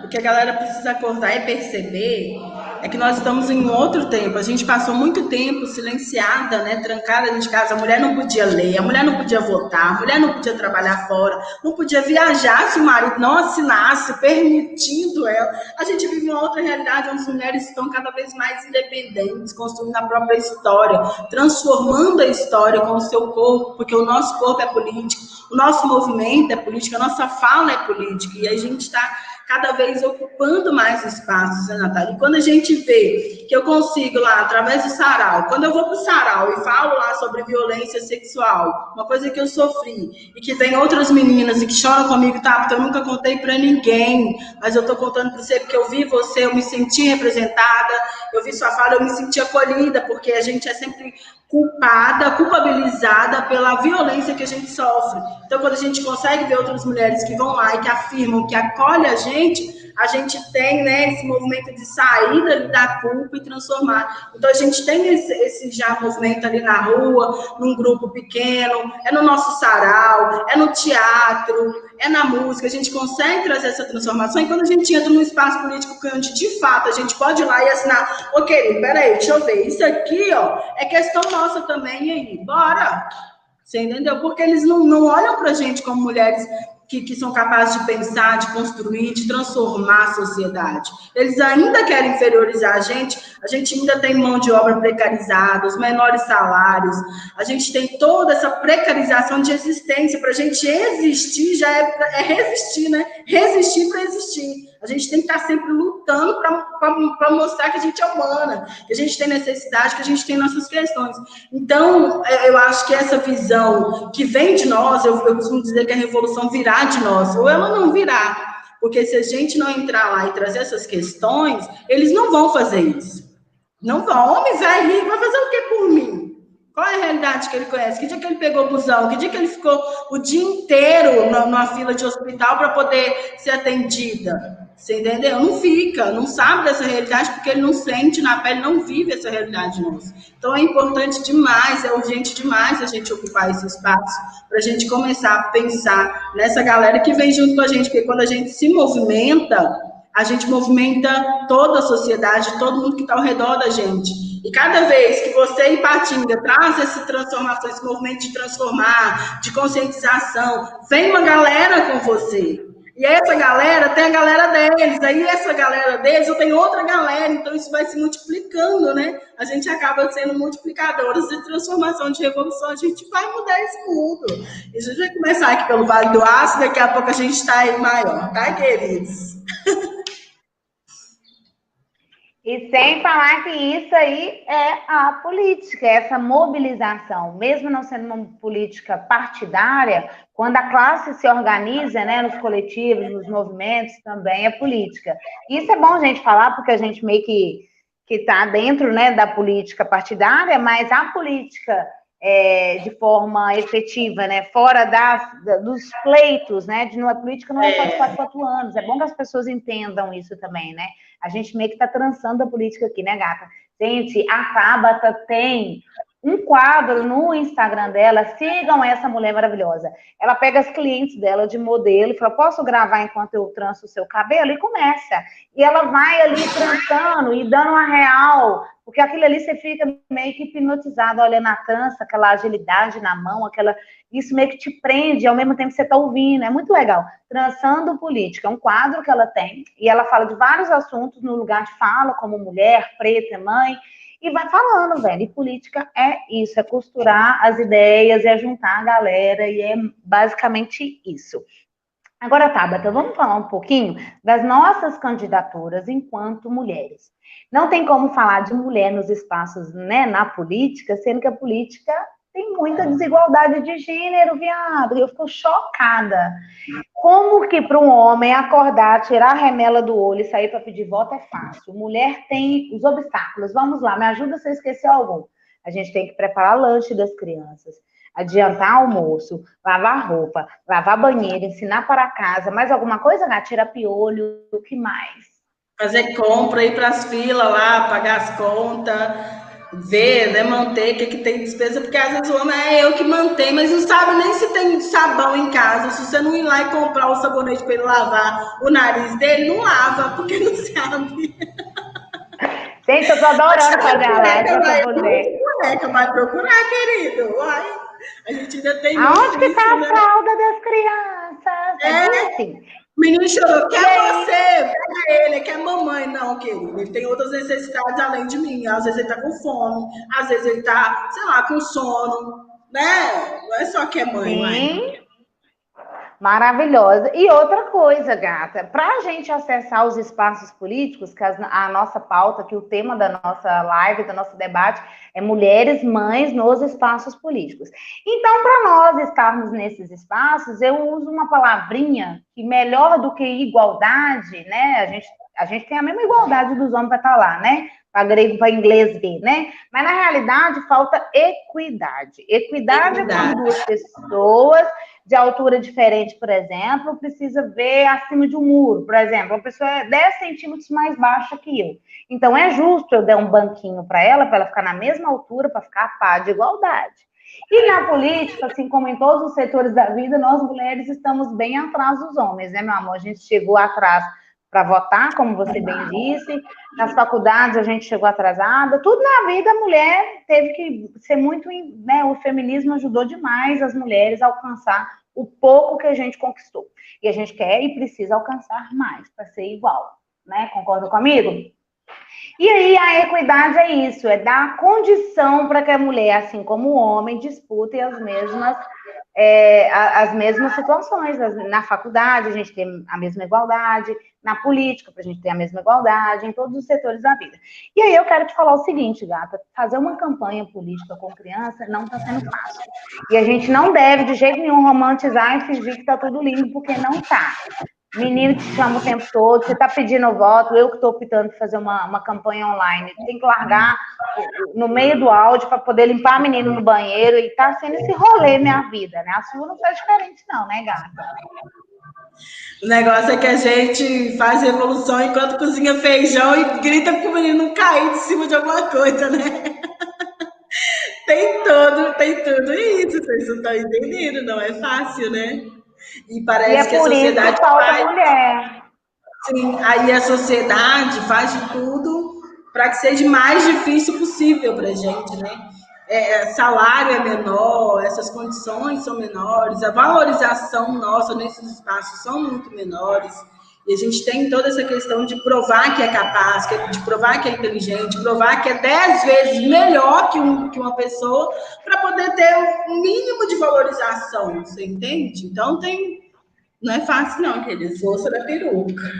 Speaker 2: que a galera precisa acordar e perceber é que nós estamos em outro tempo. A gente passou muito tempo silenciada, né, trancada dentro de casa. A mulher não podia ler, a mulher não podia votar, a mulher não podia trabalhar fora, não podia viajar se o marido não assinasse, permitindo ela. A gente vive uma outra realidade onde as mulheres estão cada vez mais independentes, construindo a própria história, transformando a história com o seu corpo, porque o nosso corpo é político, o nosso movimento é político, a nossa fala é política, e a gente está cada vez ocupando mais espaços, né, Natália? E quando a gente vê que eu consigo lá, através do sarau, quando eu vou para o sarau e falo lá sobre violência sexual, uma coisa que eu sofri, e que tem outras meninas e que choram comigo, tá? Porque eu nunca contei para ninguém, mas eu tô contando para você porque eu vi você, eu me senti representada, eu vi sua fala, eu me senti acolhida, porque a gente é sempre culpabilizada pela violência que a gente sofre. Então, quando a gente consegue ver outras mulheres que vão lá e que afirmam, que acolhem a gente tem, né, esse movimento de saída da culpa e transformar. Então, a gente tem esse já movimento ali na rua, num grupo pequeno, é no nosso sarau, é no teatro, é na música, a gente consegue trazer essa transformação, e quando a gente entra num espaço político onde, de fato, a gente pode ir lá e assinar, ok, peraí, deixa eu ver, isso aqui, ó, é questão nossa também, e aí, bora! Você entendeu? Porque eles não olham pra gente como mulheres que são capazes de pensar, de construir, de transformar a sociedade. Eles ainda querem inferiorizar a gente ainda tem mão de obra precarizada, os menores salários, a gente tem toda essa precarização de existência. Para a gente existir já é resistir, né? Resistir para existir. A gente tem que estar sempre lutando para mostrar que a gente é humana, que a gente tem necessidade, que a gente tem nossas questões. Então, eu acho que essa visão que vem de nós, eu costumo dizer que a revolução virá de nós, ou ela não virá. Porque se a gente não entrar lá e trazer essas questões, eles não vão fazer isso. Não vão. Homem velho rico vai fazer o que por mim? Qual é a realidade que ele conhece? Que dia que ele pegou o busão? Que dia que ele ficou o dia inteiro numa fila de hospital para poder ser atendida? Você entendeu? Não fica, não sabe dessa realidade porque ele não sente na pele, não vive essa realidade nossa. Então é importante demais, é urgente demais a gente ocupar esse espaço para a gente começar a pensar nessa galera que vem junto com a gente, porque quando a gente se movimenta, a gente movimenta toda a sociedade, todo mundo que está ao redor da gente. E cada vez que você, em Patinga, traz essa transformação, esse movimento de transformar, de conscientização, vem uma galera com você. E essa galera tem a galera deles, aí essa galera deles eu tenho outra galera, então isso vai se multiplicando, né? A gente acaba sendo multiplicadores de transformação, de revolução, a gente vai mudar esse mundo. E a gente vai começar aqui pelo Vale do Aço, daqui a pouco a gente está aí maior, tá, queridos?
Speaker 1: E sem falar que isso aí é a política, essa mobilização, mesmo não sendo uma política partidária, quando a classe se organiza, né, nos coletivos, nos movimentos, também é política. Isso é bom a gente falar, porque a gente meio que está dentro, né, da política partidária, mas a política de forma efetiva, né? Fora dos pleitos, né? A política não é só de 4 anos. É bom que as pessoas entendam isso também, né? A gente meio que está trançando a política aqui, né, gata? Gente, a Tabata tem um quadro no Instagram dela, sigam essa mulher maravilhosa. Ela pega as clientes dela de modelo e fala, posso gravar enquanto eu tranço o seu cabelo? E começa. E ela vai ali trançando e dando uma real, porque aquilo ali você fica meio que hipnotizado olhando a trança, aquela agilidade na mão, isso meio que te prende, ao mesmo tempo que você está ouvindo, é muito legal. Trançando Política, é um quadro que ela tem, e ela fala de vários assuntos no lugar de fala, como mulher, preta, mãe, e vai falando, velho. E política é isso, é costurar as ideias, é juntar a galera, e é basicamente isso. Agora, Tabata, vamos falar um pouquinho das nossas candidaturas enquanto mulheres. Não tem como falar de mulher nos espaços, né, na política, sendo que a política tem muita desigualdade de gênero, viado. Eu fico chocada. Como que para um homem acordar, tirar a remela do olho e sair para pedir voto é fácil? Mulher tem os obstáculos. Vamos lá, me ajuda se eu esquecer algum. A gente tem que preparar lanche das crianças, adiantar almoço, lavar roupa, lavar banheiro, ensinar para casa. Mais alguma coisa, Gá? Tira piolho, o que mais?
Speaker 2: Fazer compra, ir para as filas lá, pagar as contas, ver, né, manter o que tem despesa, porque às vezes o homem é eu que mantém, mas não sabe nem se tem sabão em casa. Se você não ir lá e comprar o sabonete para ele lavar o nariz dele, não lava, porque não sabe.
Speaker 1: Gente, eu tô adorando fazer a live com sabonete.
Speaker 2: Vai procurar, querido. Vai. A gente ainda tem
Speaker 1: aonde que tá a fralda das crianças? É assim.
Speaker 2: O menino chorou, quer você, pega ele, quer mamãe. Não, querido, ele tem outras necessidades além de mim. Às vezes ele tá com fome, às vezes ele tá, sei lá, com sono, né? Não é só que é mãe, mãe.
Speaker 1: Maravilhosa. E outra coisa, gata, para a gente acessar os espaços políticos, que a nossa pauta, que o tema da nossa live, do nosso debate, é mulheres, mães nos espaços políticos. Então, para nós estarmos nesses espaços, eu uso uma palavrinha que melhor do que igualdade, né? A gente tem a mesma igualdade dos homens para estar lá, né? Para grego, para inglês ver, né? Mas na realidade falta equidade. Equidade é quando duas pessoas de altura diferente, por exemplo, precisa ver acima de um muro, por exemplo, uma pessoa é 10 centímetros mais baixa que eu. Então, é justo eu dar um banquinho para ela ficar na mesma altura, para ficar a par de igualdade. E na política, assim como em todos os setores da vida, nós mulheres estamos bem atrás dos homens, né, meu amor? A gente chegou atrás para votar, como você bem disse, nas faculdades a gente chegou atrasada, tudo na vida a mulher teve que ser muito, né, o feminismo ajudou demais as mulheres a alcançar o pouco que a gente conquistou. E a gente quer e precisa alcançar mais para ser igual, né? Concorda comigo? E aí a equidade é isso, é dar condição para que a mulher, assim como o homem, disputem as mesmas situações. Na faculdade a gente tem a mesma igualdade, na política para a gente ter a mesma igualdade, em todos os setores da vida. E aí eu quero te falar o seguinte, gata, fazer uma campanha política com criança não está sendo fácil. E a gente não deve de jeito nenhum romantizar e fingir que está tudo lindo, porque não está. Menino te chama o tempo todo, você está pedindo voto, eu que estou optando por fazer uma campanha online. Tem que largar no meio do áudio para poder limpar menino no banheiro e tá sendo esse rolê minha vida, né? A sua não faz diferente não, né, gata?
Speaker 2: O negócio é que a gente faz revolução enquanto cozinha feijão e grita pro menino não cair de cima de alguma coisa, né? Tem tudo isso, vocês não estão entendendo, não é fácil, né? E parece que a sociedade
Speaker 1: isso falta mulher.
Speaker 2: Sim, aí a sociedade faz de tudo para que seja mais difícil possível para a gente, né? Salário é menor, essas condições são menores, a valorização nossa nesses espaços são muito menores. E a gente tem toda essa questão de provar que é capaz, de provar que é inteligente, de provar que é 10 vezes melhor que uma pessoa para poder ter um mínimo de valorização, você entende? Então não é fácil não, aqueles osso da peruca.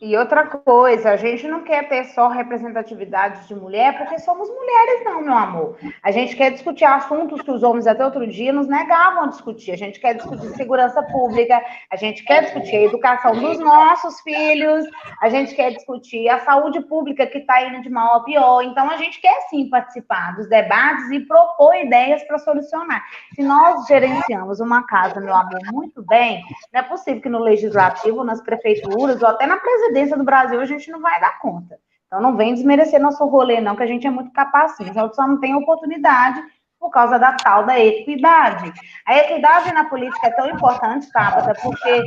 Speaker 1: E outra coisa, a gente não quer ter só representatividade de mulher porque somos mulheres, não, meu amor. A gente quer discutir assuntos que os homens até outro dia nos negavam a discutir. A gente quer discutir segurança pública, a gente quer discutir a educação dos nossos filhos, a gente quer discutir a saúde pública que está indo de mal a pior. Então, a gente quer sim participar dos debates e propor ideias para solucionar. Se nós gerenciamos uma casa, meu amor, muito bem, não é possível que no legislativo, nas prefeituras ou até na presidência do Brasil a gente não vai dar conta. Então não vem desmerecer nosso rolê, não, que a gente é muito capaz sim. A gente só não tem oportunidade por causa da tal da equidade. A equidade na política é tão importante, Tabata, porque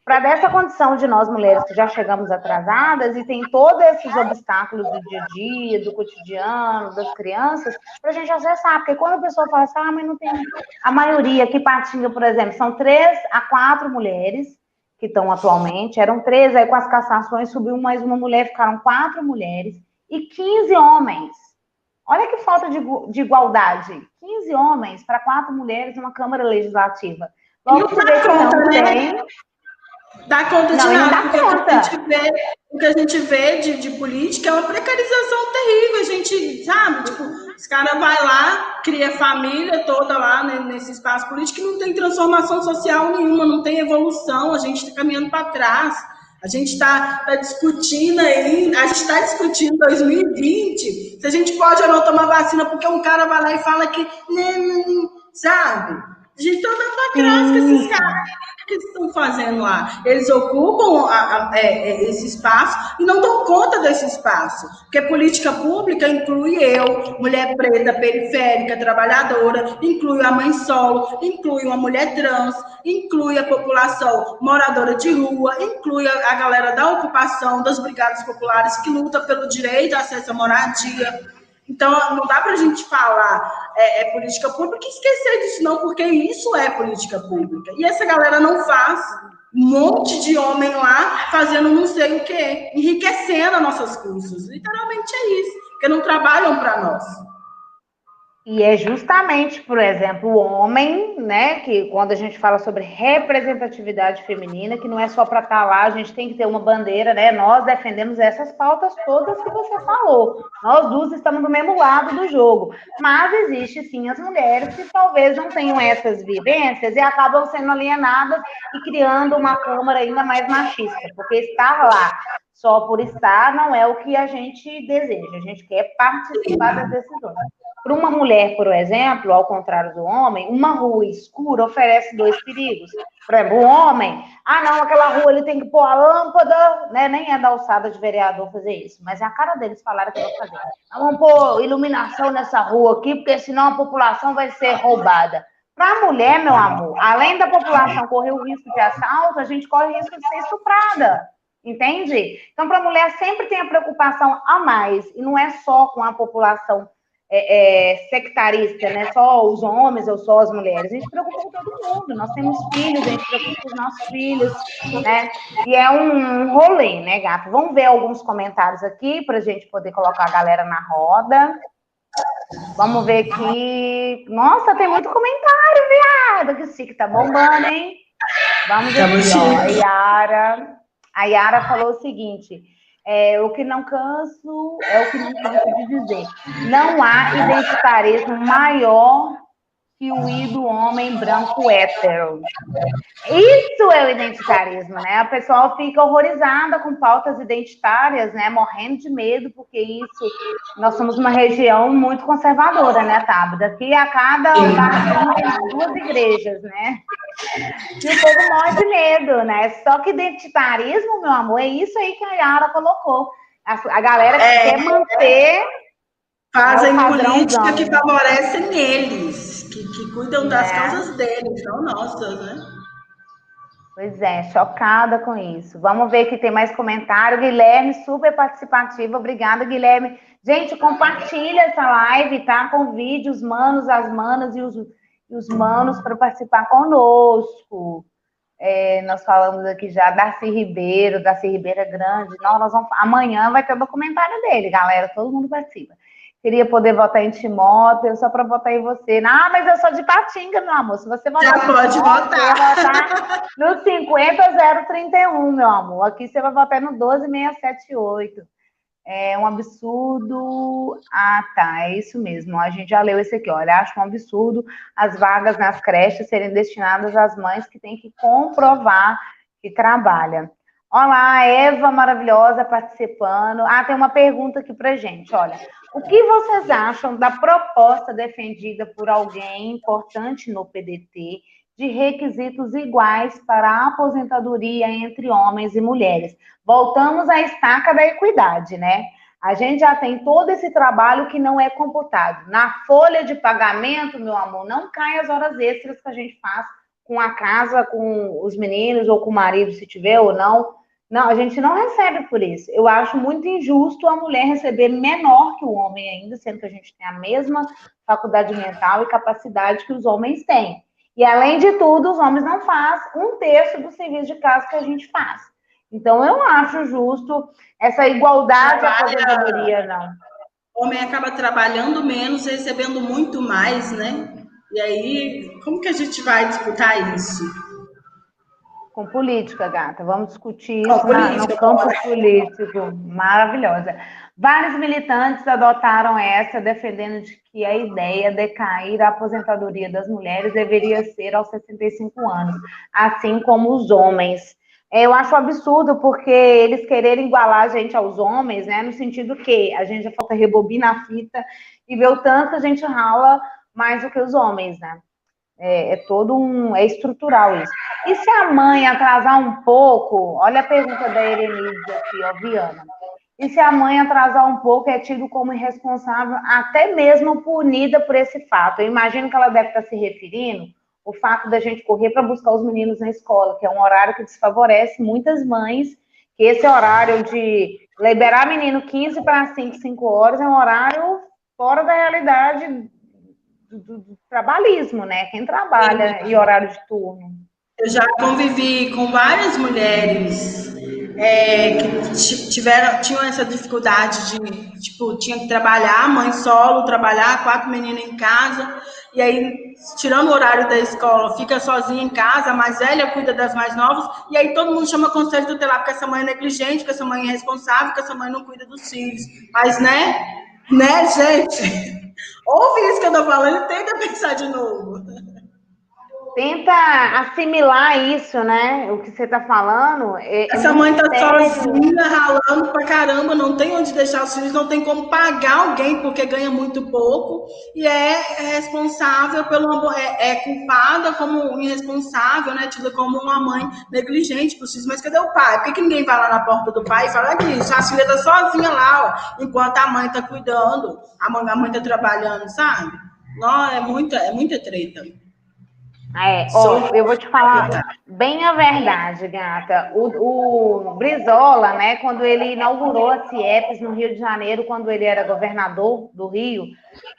Speaker 1: para dessa condição de nós mulheres que já chegamos atrasadas e tem todos esses obstáculos do dia a dia, do cotidiano, das crianças, para a gente acessar. Porque quando a pessoa fala assim, mas não tem a maioria, aqui Patinga, por exemplo, são 3 a 4 mulheres que estão atualmente, eram 3, aí com as cassações subiu mais uma mulher, ficaram 4 mulheres e 15 homens. Olha que falta de igualdade. 15 homens para 4 mulheres numa Câmara Legislativa.
Speaker 2: Logo você vê que não tem. Dá conta de nada, porque o que a gente vê de política é uma precarização terrível. A gente, sabe, tipo, os caras vão lá, cria família toda lá nesse espaço político e não tem transformação social nenhuma, não tem evolução, a gente está caminhando para trás. A gente está discutindo aí, a gente está discutindo 2020, se a gente pode ou não tomar vacina, porque um cara vai lá e fala que, sabe? A gente está andando para trás com esses caras. O que eles estão fazendo lá? Eles ocupam esse espaço e não dão conta desse espaço. Porque política pública inclui eu, mulher preta, periférica, trabalhadora, inclui a mãe solo, inclui uma mulher trans, inclui a população moradora de rua, inclui a galera da ocupação, das brigadas populares que luta pelo direito a acesso à moradia. Então, não dá para a gente falar política pública e esquecer disso, não, porque isso é política pública. E essa galera não faz. Um monte de homem lá fazendo não sei o quê, enriquecendo as nossas custas. Literalmente é isso, porque não trabalham para nós.
Speaker 1: E é justamente, por exemplo, o homem, né, que quando a gente fala sobre representatividade feminina, que não é só para estar lá, a gente tem que ter uma bandeira, né? Nós defendemos essas pautas todas que você falou. Nós duas estamos do mesmo lado do jogo. Mas existe sim as mulheres que talvez não tenham essas vivências e acabam sendo alienadas e criando uma Câmara ainda mais machista, porque estar lá só por estar não é o que a gente deseja. A gente quer participar das decisões. Para uma mulher, por exemplo, ao contrário do homem, uma rua escura oferece 2 perigos. Por exemplo, o homem, não, aquela rua ele tem que pôr a lâmpada, né? Nem é da alçada de vereador fazer isso, mas é a cara deles falaram que vão fazer. Vamos pôr iluminação nessa rua aqui, porque senão a população vai ser roubada. Para a mulher, meu amor, além da população correr o risco de assalto, a gente corre o risco de ser estuprada. Entende? Então, para a mulher sempre tem a preocupação a mais, e não é só com a população sectarista, né? Só os homens ou só as mulheres. A gente se preocupa com todo mundo. Nós temos filhos, a gente se preocupa com os nossos filhos, né? E é um rolê, né, gato? Vamos ver alguns comentários aqui para a gente poder colocar a galera na roda. Vamos ver aqui. Nossa, tem muito comentário, viado. Que chique, tá bombando, hein? Vamos ver aqui, ó. A Yara falou o seguinte: o que não canso de dizer. Não há identitarismo maior que o I do homem branco hétero. Isso é o identitarismo, né? A pessoa fica horrorizada com pautas identitárias, né? Morrendo de medo, porque nós somos uma região muito conservadora, né, Tabata? Aqui a cada barzinho tem 2 igrejas, né? E o povo morre de medo, né? Só que identitarismo, meu amor, é isso aí que a Yara colocou. A galera que quer manter.
Speaker 2: Fazem política que favorecem eles, que cuidam das causas deles, não nossas, né?
Speaker 1: Pois é, chocada com isso. Vamos ver que tem mais comentário. Guilherme, super participativo. Obrigada, Guilherme. Gente, compartilha essa live, tá? Convide os manos, as manas e os manos para participar conosco. Nós falamos aqui já Darcy Ribeiro é grande. Não, amanhã vai ter o documentário dele, galera. Todo mundo participa. queria poder votar em Timóteo, só para votar em você. Ah, mas eu sou de Patinga, meu amor. Se você votar
Speaker 2: já pode
Speaker 1: Timóteo,
Speaker 2: votar.
Speaker 1: você vai votar no 50031, meu amor. Aqui você vai votar no 12678. É um absurdo. Ah, tá, é isso mesmo. A gente já leu esse aqui, olha. Acho um absurdo as vagas nas creches serem destinadas às mães que têm que comprovar que trabalham. Olá, Eva maravilhosa participando. Ah, tem uma pergunta aqui pra gente. Olha, o que vocês acham da proposta defendida por alguém importante no PDT de requisitos iguais para a aposentadoria entre homens e mulheres? Voltamos à estaca da equidade, né? A gente já tem todo esse trabalho que não é computado. Na folha de pagamento, meu amor, não cai as horas extras que a gente faz com a casa, com os meninos ou com o marido, se tiver ou não. Não, a gente não recebe por isso. Eu acho muito injusto a mulher receber menor que o homem ainda, sendo que a gente tem a mesma faculdade mental e capacidade que os homens têm. E, além de tudo, os homens não fazem 1/3 do serviço de casa que a gente faz. Então, eu acho justo essa igualdade de aposentadoria, não.
Speaker 2: O homem acaba trabalhando menos, recebendo muito mais, né? E aí, como que a gente vai disputar isso?
Speaker 1: Com política, gata. Vamos discutir
Speaker 2: Com
Speaker 1: isso
Speaker 2: política,
Speaker 1: no campo
Speaker 2: bora.
Speaker 1: político. Maravilhosa. Vários militantes adotaram essa, defendendo de que a ideia de cair a aposentadoria das mulheres deveria ser aos 65 anos, assim como os homens. Eu acho absurdo, porque eles quererem igualar a gente aos homens, né? No sentido que a gente já falta rebobinar a fita e ver o tanto que a gente rala mais do que os homens, né? É estrutural isso. E se a mãe atrasar um pouco, olha a pergunta da Erenise aqui, ó, Viana. E se a mãe atrasar um pouco, é tido como irresponsável, até mesmo punida por esse fato? Eu imagino que ela deve estar se referindo ao fato da gente correr para buscar os meninos na escola, que é um horário que desfavorece muitas mães, que esse horário de liberar menino 15 para 5 horas é um horário fora da realidade do trabalhismo, né? Quem trabalha em horário de turno.
Speaker 2: Eu já convivi com várias mulheres que tinham essa dificuldade de, tipo, tinha que trabalhar, mãe solo, trabalhar, 4 meninos em casa, e aí, tirando o horário da escola, fica sozinha em casa, a mais velha cuida das mais novas, e aí todo mundo chama conselho tutelar, porque essa mãe é negligente, porque essa mãe é irresponsável, porque essa mãe não cuida dos filhos. Mas, né, gente? Ouve isso que eu tô falando e tenta pensar de novo.
Speaker 1: Tenta assimilar isso, né? O que você está falando.
Speaker 2: Essa mãe tá
Speaker 1: sério.
Speaker 2: sozinha, ralando pra caramba, não tem onde deixar os filhos, não tem como pagar alguém porque ganha muito pouco e é responsável é culpada como irresponsável, né? Tida como uma mãe negligente pros filhos. Mas cadê o pai? Por que ninguém vai lá na porta do pai e fala disso? A filha tá sozinha lá, ó, enquanto a mãe tá cuidando, a mãe tá trabalhando, sabe? Não, é muita treta.
Speaker 1: Eu vou te falar bem a verdade, gata. O Brizola, né, quando ele inaugurou a CIEPS no Rio de Janeiro, quando ele era governador do Rio,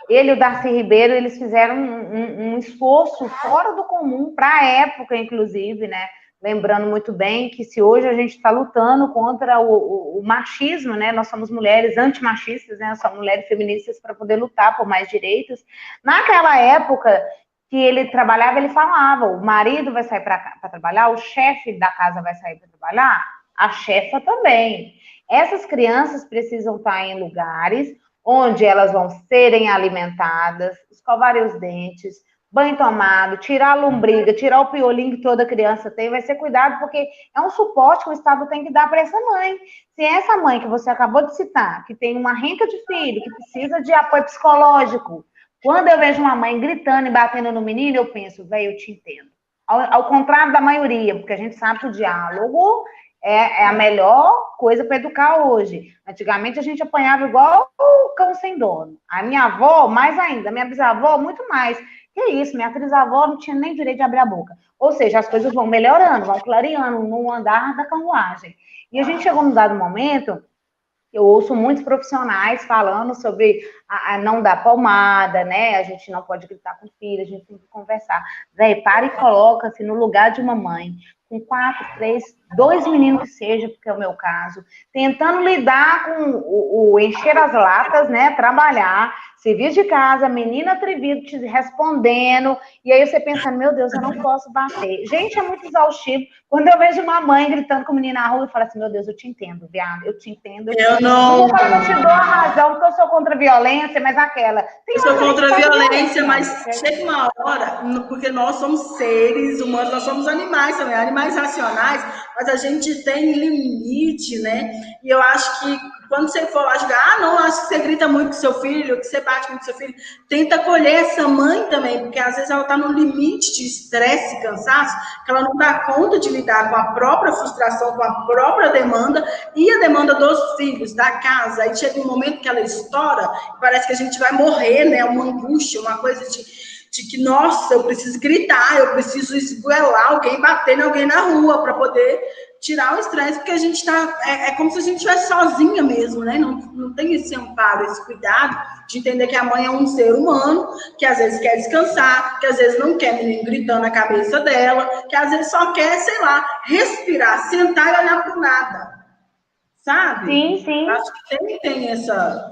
Speaker 1: ele e o Darcy Ribeiro, eles fizeram um esforço fora do comum, para a época, inclusive, né? Lembrando muito bem que se hoje a gente está lutando contra o machismo, né? Nós somos mulheres antimachistas, né? Nós somos mulheres feministas para poder lutar por mais direitos. Naquela época que ele trabalhava, ele falava, o marido vai sair para trabalhar, o chefe da casa vai sair para trabalhar, a chefa também. Essas crianças precisam estar em lugares onde elas vão serem alimentadas, escovarem os dentes, banho tomado, tirar a lombriga, tirar o piolinho que toda criança tem, vai ser cuidado, porque é um suporte que o Estado tem que dar para essa mãe. Se essa mãe que você acabou de citar, que tem uma renca de filho, que precisa de apoio psicológico, quando eu vejo uma mãe gritando e batendo no menino, eu penso, velho, eu te entendo. Ao contrário da maioria, porque a gente sabe que o diálogo é a melhor coisa para educar hoje. Antigamente a gente apanhava igual o cão sem dono. A minha avó, mais ainda, a minha bisavó, muito mais. Que isso, minha trisavó não tinha nem direito de abrir a boca. Ou seja, as coisas vão melhorando, vão clareando no andar da carruagem. E a gente chegou num dado momento, eu ouço muitos profissionais falando sobre a não dar palmada, né? A gente não pode gritar com o filho, a gente tem que conversar. Véi, para e coloca-se no lugar de uma mãe, com 4, 3, 2 meninos que seja, porque é o meu caso, tentando lidar com o encher as latas, né? Trabalhar, serviço de casa, menina atrevida te respondendo, e aí você pensando, meu Deus, eu não posso bater. Gente, é muito exaustivo. Quando eu vejo uma mãe gritando com o menino na rua, eu falo assim, meu Deus, eu te entendo, viado, eu te entendo.
Speaker 2: Eu
Speaker 1: Não
Speaker 2: não.
Speaker 1: vou falar, não te dou a razão, porque eu sou contra a violência, mas aquela.
Speaker 2: Eu sou contra a violência, mas chega uma hora, porque nós somos seres humanos, nós somos animais também, animais racionais, mas a gente tem limite, né? E eu acho que quando você for lá jogar, não, acho que você grita muito com seu filho, que você bate muito com seu filho, tenta acolher essa mãe também, porque às vezes ela está no limite de estresse e cansaço, que ela não dá conta de lidar com a própria frustração, com a própria demanda e a demanda dos filhos, da casa. Aí chega um momento que ela estoura, parece que a gente vai morrer, né? Uma angústia, uma coisa de que, nossa, eu preciso gritar, eu preciso esgoelar alguém, bater em alguém na rua para poder tirar o estresse, porque a gente tá. É como se a gente estivesse sozinha mesmo, né? Não tem esse amparo, esse cuidado de entender que a mãe é um ser humano, que às vezes quer descansar, que às vezes não quer menino gritando na cabeça dela, que às vezes só quer, sei lá, respirar, sentar e olhar para o nada. Sabe?
Speaker 1: Sim, sim.
Speaker 2: Acho que tem essa.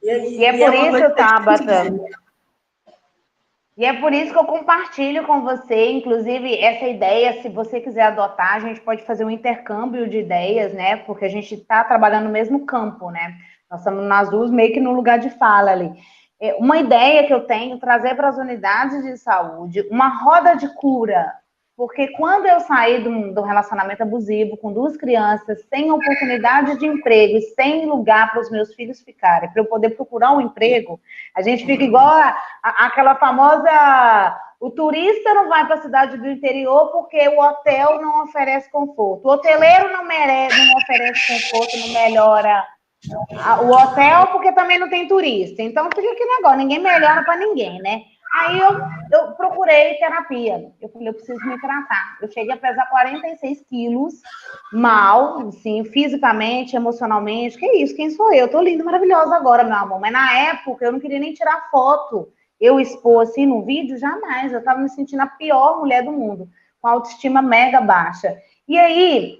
Speaker 1: E é por isso, Tabata. E é por isso que eu compartilho com você, inclusive, essa ideia, se você quiser adotar, a gente pode fazer um intercâmbio de ideias, né? Porque a gente está trabalhando no mesmo campo, né? Nós estamos nas duas meio que no lugar de fala ali. Uma ideia que eu tenho, trazer para as unidades de saúde uma roda de cura. Porque quando eu saí do relacionamento abusivo com 2 crianças, sem oportunidade de emprego e sem lugar para os meus filhos ficarem, para eu poder procurar um emprego, a gente fica igual aquela famosa... O turista não vai para a cidade do interior porque o hotel não oferece conforto. O hoteleiro não oferece conforto, não melhora o hotel porque também não tem turista. Então fica aquele negócio, ninguém melhora para ninguém, né? Aí eu procurei terapia. Eu falei, eu preciso me tratar. Eu cheguei a pesar 46 quilos, mal, assim, fisicamente, emocionalmente. Que isso? Quem sou eu? Tô linda, maravilhosa agora, meu amor. Mas na época eu não queria nem tirar foto. Eu expor assim no vídeo, jamais. Eu tava me sentindo a pior mulher do mundo, com a autoestima mega baixa. E aí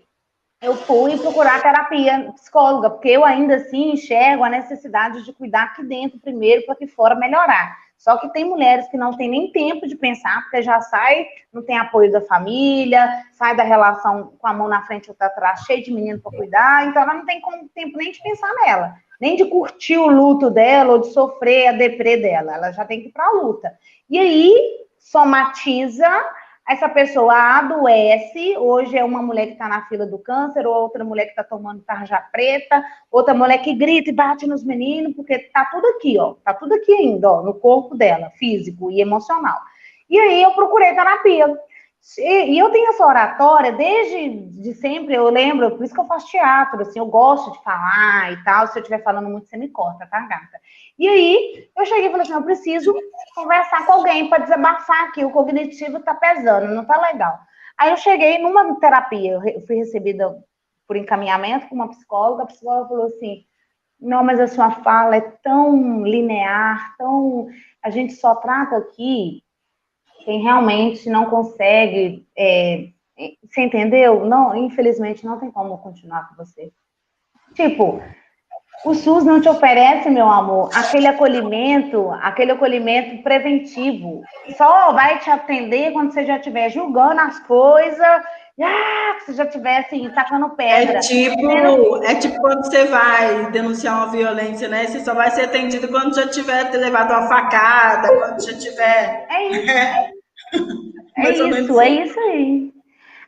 Speaker 1: eu fui procurar terapia psicóloga, porque eu ainda assim enxergo a necessidade de cuidar aqui dentro primeiro, para que fora melhorar. Só que tem mulheres que não têm nem tempo de pensar, porque já sai, não tem apoio da família, sai da relação com a mão na frente e outra atrás, cheio de menino para cuidar, então ela não tem tempo nem de pensar nela, nem de curtir o luto dela ou de sofrer a deprê dela, ela já tem que ir para a luta. E aí, somatiza, essa pessoa adoece, hoje é uma mulher que está na fila do câncer, ou outra mulher que está tomando tarja preta, outra mulher que grita e bate nos meninos, porque tá tudo aqui, ó, tá tudo aqui ainda, ó, no corpo dela, físico e emocional. E aí eu procurei terapia. E eu tenho essa oratória desde sempre, eu lembro, por isso que eu faço teatro, assim, eu gosto de falar e tal, se eu estiver falando muito, você me corta, tá, gata? E aí, eu cheguei e falei assim, eu preciso conversar com alguém para desabafar aqui, o cognitivo tá pesando, não tá legal. Aí eu cheguei numa terapia, eu fui recebida por encaminhamento com uma psicóloga, a psicóloga falou assim, não, mas a sua fala é tão linear, tão... A gente só trata aqui quem realmente não consegue... Você entendeu? Não, infelizmente, não tem como continuar com você. Tipo... O SUS não te oferece, meu amor, aquele acolhimento preventivo. Só vai te atender quando você já estiver julgando as coisas, que você já estiver assim, tacando pedra.
Speaker 2: É tipo quando você vai denunciar uma violência, né? Você só vai ser atendido quando já tiver levado uma facada, quando já tiver.
Speaker 1: É isso aí.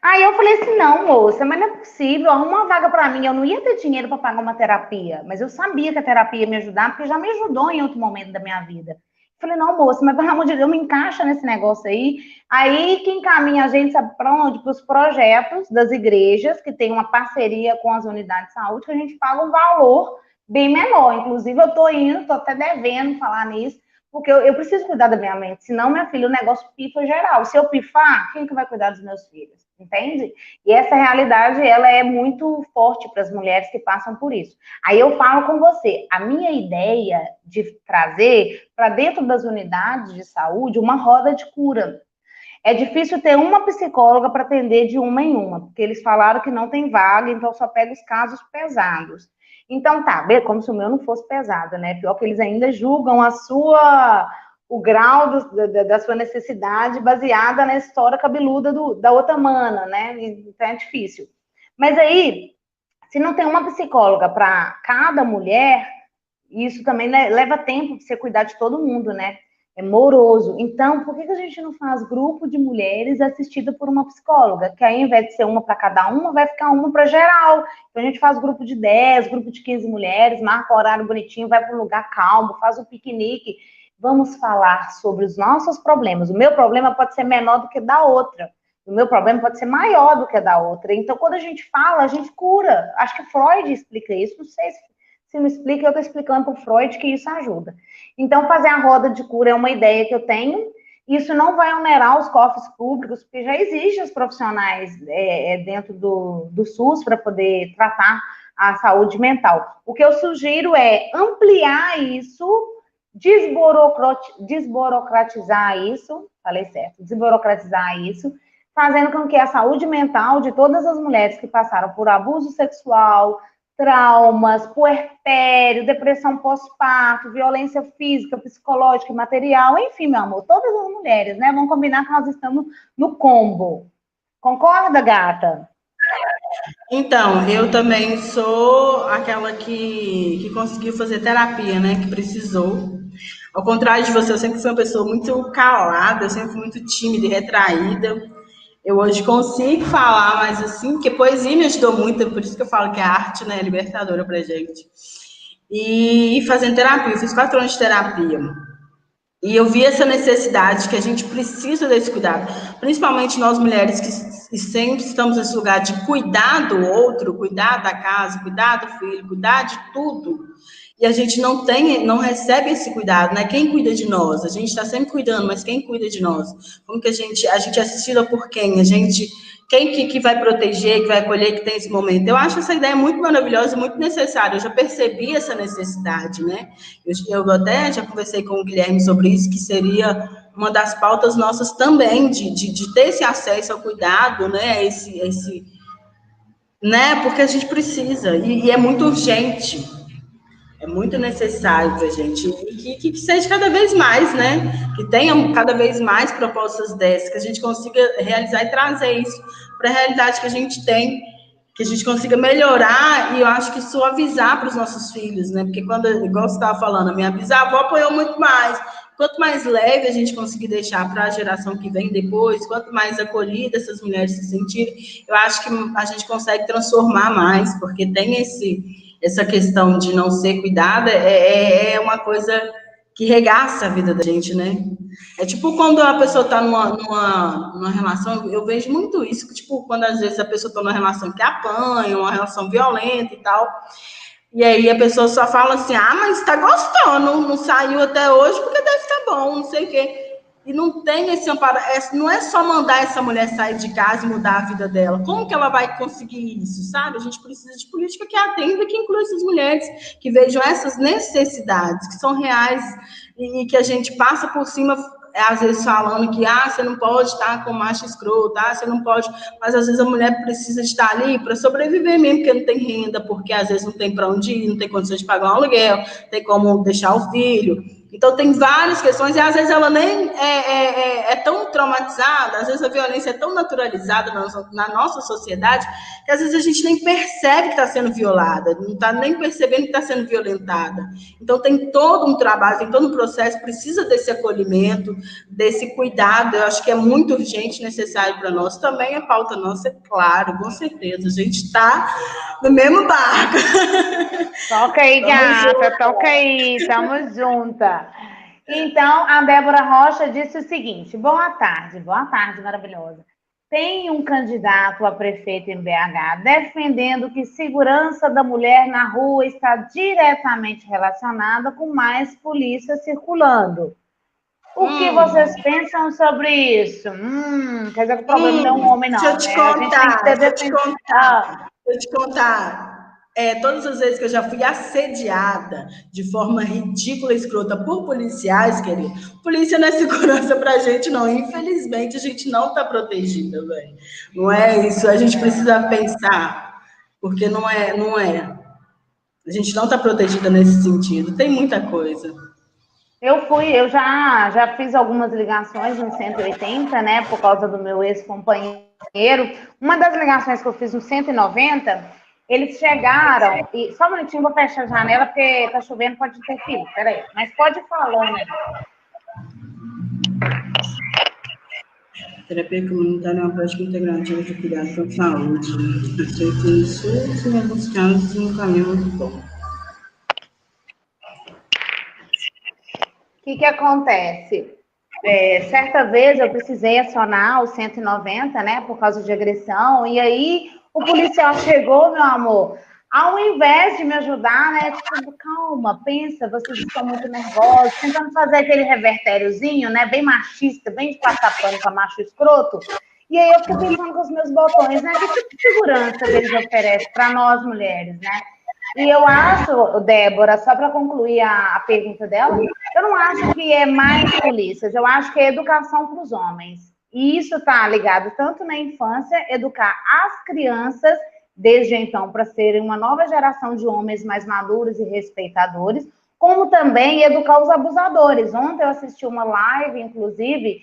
Speaker 1: Aí eu falei assim, não, moça, mas não é possível, arruma uma vaga para mim. Eu não ia ter dinheiro para pagar uma terapia, mas eu sabia que a terapia ia me ajudar, porque já me ajudou em outro momento da minha vida. Eu falei, não, moça, mas pelo amor de Deus, me encaixa nesse negócio aí. Aí que encaminha a gente, sabe para onde? Para os projetos das igrejas, que tem uma parceria com as unidades de saúde, que a gente paga um valor bem menor. Inclusive, eu tô indo, tô até devendo falar nisso, porque eu preciso cuidar da minha mente, senão, minha filha, o negócio pifa geral. Se eu pifar, quem que vai cuidar dos meus filhos? Entende? E essa realidade, ela é muito forte para as mulheres que passam por isso. Aí eu falo com você, a minha ideia de trazer para dentro das unidades de saúde uma roda de cura. É difícil ter uma psicóloga para atender de uma em uma, porque eles falaram que não tem vaga, então só pega os casos pesados. Então tá, como se o meu não fosse pesado, né? Pior que eles ainda julgam o grau da sua necessidade baseada na história cabeluda da outra mana, né? Então é difícil. Mas aí, se não tem uma psicóloga para cada mulher, isso também leva tempo para você cuidar de todo mundo, né? É moroso. Então, por que a gente não faz grupo de mulheres assistida por uma psicóloga? Que aí, ao invés de ser uma para cada uma, vai ficar uma para geral. Então, a gente faz grupo de 10, grupo de 15 mulheres, marca o horário bonitinho, vai para um lugar calmo, faz um piquenique. Vamos falar sobre os nossos problemas. O meu problema pode ser menor do que da outra. O meu problema pode ser maior do que da outra. Então, quando a gente fala, a gente cura. Acho que Freud explica isso. Não sei se me explica, eu estou explicando para o Freud que isso ajuda. Então, fazer a roda de cura é uma ideia que eu tenho. Isso não vai onerar os cofres públicos, porque já existem os profissionais dentro do SUS para poder tratar a saúde mental. O que eu sugiro é ampliar isso, desburocratizar isso, falei certo, desburocratizar isso, fazendo com que a saúde mental de todas as mulheres que passaram por abuso sexual, traumas, puerpério, depressão pós-parto, violência física, psicológica e material, enfim, meu amor, todas as mulheres, né? Vamos combinar que nós estamos no combo. Concorda, gata?
Speaker 2: Então, eu também sou aquela que conseguiu fazer terapia, né? Que precisou. Ao contrário de você, eu sempre fui uma pessoa muito calada, eu sempre fui muito tímida e retraída. Eu hoje consigo falar, mas assim, porque poesia me ajudou muito, por isso que eu falo que a arte, né, é libertadora pra gente. E fazendo terapia, eu fiz 4 anos de terapia. E eu vi essa necessidade que a gente precisa desse cuidado, principalmente nós mulheres que sempre estamos nesse lugar de cuidar do outro, cuidar da casa, cuidar do filho, cuidar de tudo. E a gente não recebe esse cuidado, né? Quem cuida de nós? A gente está sempre cuidando, mas quem cuida de nós? Como que a gente é assistida por quem? Quem que vai proteger, que vai acolher, que tem esse momento? Eu acho essa ideia muito maravilhosa e muito necessária. Eu já percebi essa necessidade, né? Eu até já conversei com o Guilherme sobre isso, que seria uma das pautas nossas também, de ter esse acesso ao cuidado, né? Né? Porque a gente precisa, e é muito urgente. É muito necessário para a gente e que seja cada vez mais, né? Que tenha cada vez mais propostas dessas, que a gente consiga realizar e trazer isso para a realidade que a gente tem, que a gente consiga melhorar e eu acho que suavizar para os nossos filhos, né? Porque quando, igual você estava falando, a minha bisavó apoiou muito mais. Quanto mais leve a gente conseguir deixar para a geração que vem depois, quanto mais acolhida essas mulheres se sentirem, eu acho que a gente consegue transformar mais, porque tem essa questão de não ser cuidada é uma coisa que regaça a vida da gente, né? É tipo quando a pessoa está numa relação, eu vejo muito isso, tipo, quando às vezes a pessoa está numa relação que apanha, uma relação violenta e tal, e aí a pessoa só fala assim, ah, mas tá gostando, não saiu até hoje porque deve estar bom, não sei o quê. E não tem esse amparo, não é só mandar essa mulher sair de casa e mudar a vida dela. Como que ela vai conseguir isso, sabe? A gente precisa de política que atenda, que inclua essas mulheres, que vejam essas necessidades, que são reais e que a gente passa por cima, às vezes falando que você não pode estar com macho escroto, você não pode, mas às vezes a mulher precisa estar ali para sobreviver mesmo, porque não tem renda, porque às vezes não tem para onde ir, não tem condições de pagar um aluguel, não tem como deixar o filho. Então, tem várias questões, e às vezes ela nem é tão traumatizada, às vezes a violência é tão naturalizada na nossa sociedade, que às vezes a gente nem percebe que está sendo violada, não está nem percebendo que está sendo violentada. Então, tem todo um trabalho, tem todo um processo, precisa desse acolhimento, desse cuidado, eu acho que é muito urgente, necessário para nós. Também a pauta nossa, é claro, com certeza, a gente está no mesmo barco.
Speaker 1: Toca aí, gata, toca aí, tamo junta. Então, a Débora Rocha disse o seguinte: boa tarde, maravilhosa. tem um candidato a prefeito em BH defendendo que segurança da mulher na rua está diretamente relacionada com mais polícia circulando. O que vocês pensam sobre isso? Quer dizer que o problema não é um homem, não.
Speaker 2: Deixa eu te contar. Todas as vezes que eu já fui assediada de forma ridícula e escrota por policiais, querido, polícia não é segurança pra gente, não. Infelizmente, a gente não tá protegida, velho. Não é isso. A gente precisa pensar, porque não é. A gente não tá protegida nesse sentido. Tem muita coisa.
Speaker 1: Eu já fiz algumas ligações no 180, né, por causa do meu ex-companheiro. Uma das ligações que eu fiz no 190, eles chegaram, e só um minutinho, vou fechar a janela, porque tá chovendo, pode interferir, peraí, mas pode ir falando.
Speaker 2: Terapia comunitária é uma prática integrativa de cuidado com a saúde. Aceita isso, em alguns casos, um caminho muito bom.
Speaker 1: O que acontece? Certa vez eu precisei acionar o 190, né, por causa de agressão, e aí o policial chegou, meu amor, ao invés de me ajudar, né, tipo, calma, pensa, vocês estão muito nervosos, tentando fazer aquele revertériozinho, né, bem machista, bem de passar pano para macho escroto, e aí eu fico pensando com os meus botões, né, que tipo de segurança que eles oferecem para nós mulheres, né? E eu acho, Débora, só para concluir a pergunta dela, eu não acho que é mais polícias, eu acho que é educação para os homens. E isso está ligado tanto na infância, educar as crianças, desde então, para serem uma nova geração de homens mais maduros e respeitadores, como também educar os abusadores. Ontem eu assisti uma live, inclusive,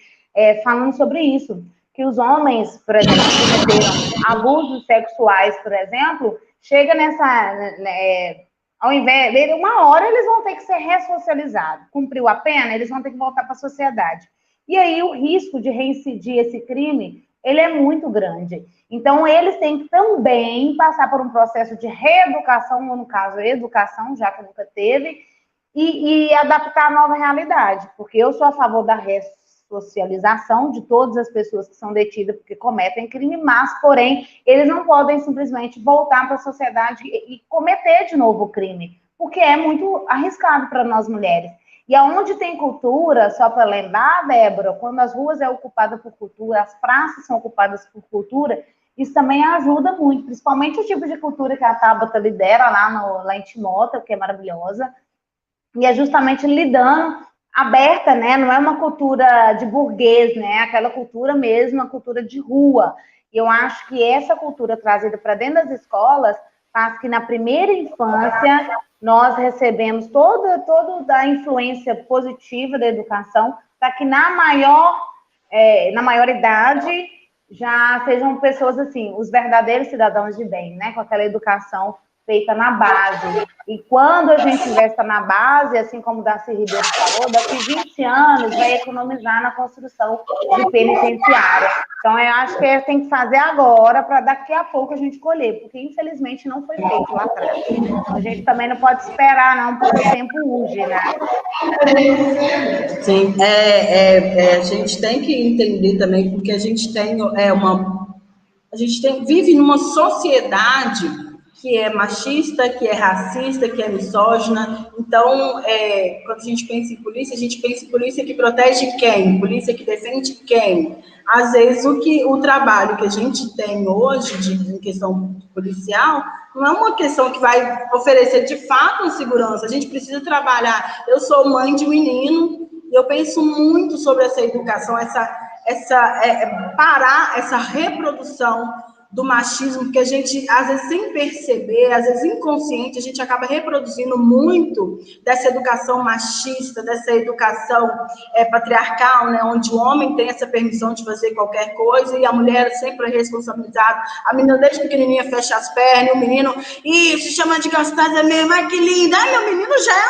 Speaker 1: falando sobre isso, que os homens, por exemplo, que cometeram abusos sexuais, por exemplo, chega nessa, ao invés de uma hora, eles vão ter que ser ressocializados. Cumpriu a pena, eles vão ter que voltar para a sociedade. E aí o risco de reincidir esse crime, ele é muito grande. Então, eles têm que também passar por um processo de reeducação, ou no caso, educação, já que nunca teve, e adaptar a nova realidade. Porque eu sou a favor da socialização de todas as pessoas que são detidas porque cometem crime, mas, porém, eles não podem simplesmente voltar para a sociedade e cometer de novo o crime, porque é muito arriscado para nós mulheres. E aonde tem cultura, só para lembrar, Débora, quando as ruas é ocupada por cultura, as praças são ocupadas por cultura, isso também ajuda muito, principalmente o tipo de cultura que a Tabata lidera lá em Timóteo, que é maravilhosa, e é justamente lidando aberta, né? Não é uma cultura de burguês, né? Aquela cultura mesmo, a cultura de rua. E eu acho que essa cultura trazida para dentro das escolas faz que na primeira infância nós recebemos toda a influência positiva da educação, para que na maior idade já sejam pessoas assim, os verdadeiros cidadãos de bem, né? Com aquela educação feita na base. E quando a gente investe na base, assim como o Darcy Ribeiro falou, daqui 20 anos vai economizar na construção de penitenciária. Então, eu acho que tem que fazer agora para daqui a pouco a gente colher, porque infelizmente não foi feito lá atrás. A gente também não pode esperar, não, porque o tempo urge, né?
Speaker 2: Sim, a gente tem que entender também, porque a gente tem vive numa sociedade que é machista, que é racista, que é misógina. Então, quando a gente pensa em polícia, a gente pensa em polícia que protege quem? Polícia que defende quem? Às vezes, o trabalho que a gente tem hoje em questão policial não é uma questão que vai oferecer, de fato, uma segurança. A gente precisa trabalhar. Eu sou mãe de menino e eu penso muito sobre essa educação, parar essa reprodução do machismo, porque a gente, às vezes, sem perceber, às vezes inconsciente, a gente acaba reproduzindo muito dessa educação machista, dessa educação patriarcal, né, onde o homem tem essa permissão de fazer qualquer coisa e a mulher sempre é responsabilizada. A menina desde pequenininha fecha as pernas, o menino, se chama de gostosa mesmo, ai que linda, ai meu menino já é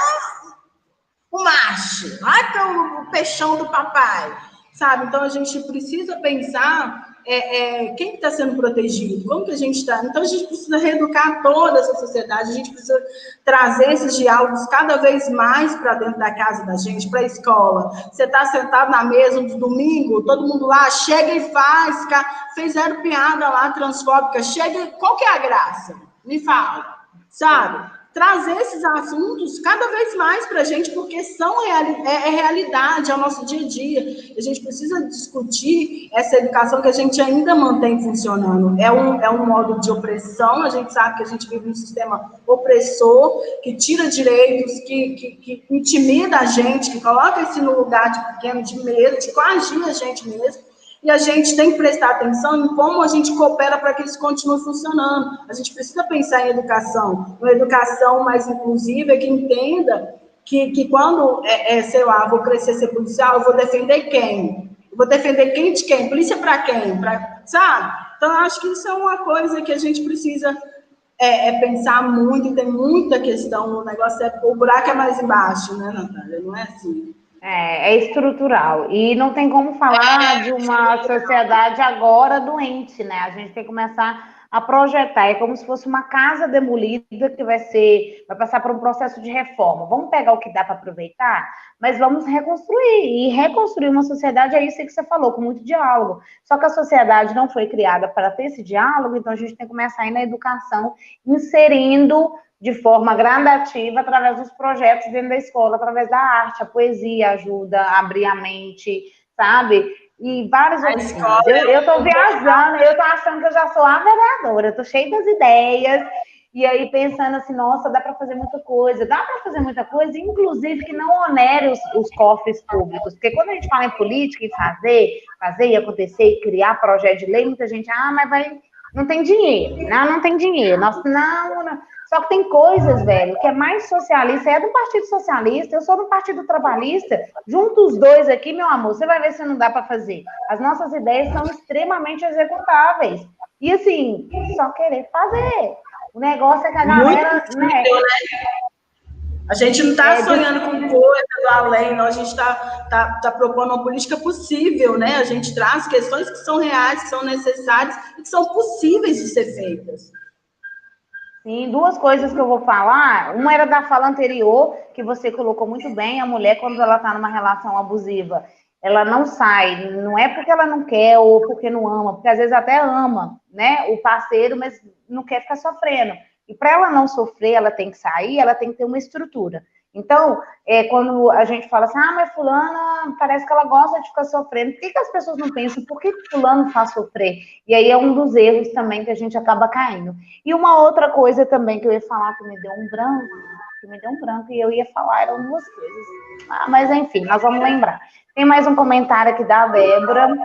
Speaker 2: o macho, ai que é o peixão do papai. sabe? Então, a gente precisa pensar quem está sendo protegido, como que a gente está. Então, a gente precisa reeducar toda essa sociedade, a gente precisa trazer esses diálogos cada vez mais para dentro da casa da gente, para a escola. Você está sentado na mesa no domingo, todo mundo lá, chega e faz, fizeram piada lá transfóbica, chega, qual que é a graça? Me fala, sabe? Trazer esses assuntos cada vez mais para a gente, porque é realidade, é o nosso dia a dia. A gente precisa discutir essa educação que a gente ainda mantém funcionando. É um modo de opressão, a gente sabe que a gente vive num sistema opressor, que tira direitos, que intimida a gente, que coloca esse no lugar de pequeno, de medo, de coagir a gente mesmo. E a gente tem que prestar atenção em como a gente coopera para que isso continue funcionando. A gente precisa pensar em educação, uma educação mais inclusiva, que entenda que quando, sei lá, vou crescer ser policial, eu vou defender quem? Eu vou defender quem de quem? Polícia para quem? Sabe? Então, eu acho que isso é uma coisa que a gente precisa pensar muito, e tem muita questão, o negócio o buraco é mais embaixo, né, Natália? Não é assim.
Speaker 1: É estrutural. E não tem como falar de uma sociedade agora doente, né? A gente tem que começar a projetar. É como se fosse uma casa demolida que vai passar por um processo de reforma. Vamos pegar o que dá para aproveitar, mas vamos reconstruir. E reconstruir uma sociedade é isso que você falou, com muito diálogo. Só que a sociedade não foi criada para ter esse diálogo, então a gente tem que começar aí na educação, inserindo de forma gradativa, através dos projetos dentro da escola, através da arte, a poesia ajuda a abrir a mente, sabe? E vários outros. Eu estou viajando, eu estou achando que eu já sou a vereadora, eu estou cheia das ideias, e aí pensando assim, nossa, dá para fazer muita coisa, inclusive que não onere os cofres públicos, porque quando a gente fala em política e fazer e acontecer, e criar projeto de lei, muita gente, mas não tem dinheiro, não tem dinheiro, nossa, não. Só que tem coisas, velho, que é mais socialista, é do Partido Socialista, eu sou do Partido Trabalhista, junto os dois aqui, meu amor, você vai ver se não dá para fazer. As nossas ideias são extremamente executáveis. E assim, só querer fazer. O negócio é que a galera, né?
Speaker 2: A gente não está sonhando com coisa do além, não. A gente está propondo uma política possível, né? A gente traz questões que são reais, que são necessárias e que são possíveis de ser feitas.
Speaker 1: Sim, duas coisas que eu vou falar. Uma era da fala anterior, que você colocou muito bem. A mulher, quando ela está numa relação abusiva, ela não sai. Não é porque ela não quer ou porque não ama, porque às vezes até ama, né, o parceiro, mas não quer ficar sofrendo. E para ela não sofrer, ela tem que sair, ela tem que ter uma estrutura. Então, quando a gente fala assim, mas fulana parece que ela gosta de ficar sofrendo, por que as pessoas não pensam, por que fulano faz sofrer? E aí é um dos erros também que a gente acaba caindo. E uma outra coisa também que eu ia falar, que me deu um branco, e eu ia falar, eram duas coisas. Mas enfim, nós vamos lembrar. Tem mais um comentário aqui da Débora.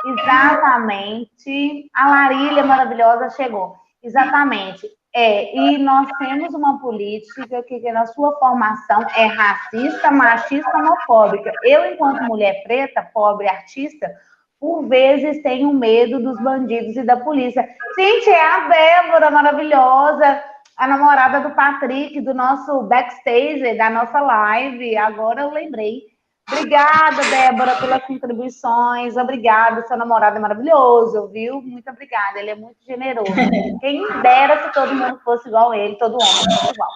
Speaker 1: Exatamente. A Larília maravilhosa chegou. Exatamente. E nós temos uma política que na sua formação é racista, machista, homofóbica. Eu, enquanto mulher preta, pobre, artista, por vezes tenho medo dos bandidos e da polícia. Gente, é a Débora maravilhosa, a namorada do Patrick, do nosso backstage, da nossa live. Agora eu lembrei. Obrigada, Débora, pelas contribuições. Obrigada, seu namorado é maravilhoso, viu? Muito obrigada, ele é muito generoso. Quem dera se todo mundo fosse igual a ele, todo homem fosse igual.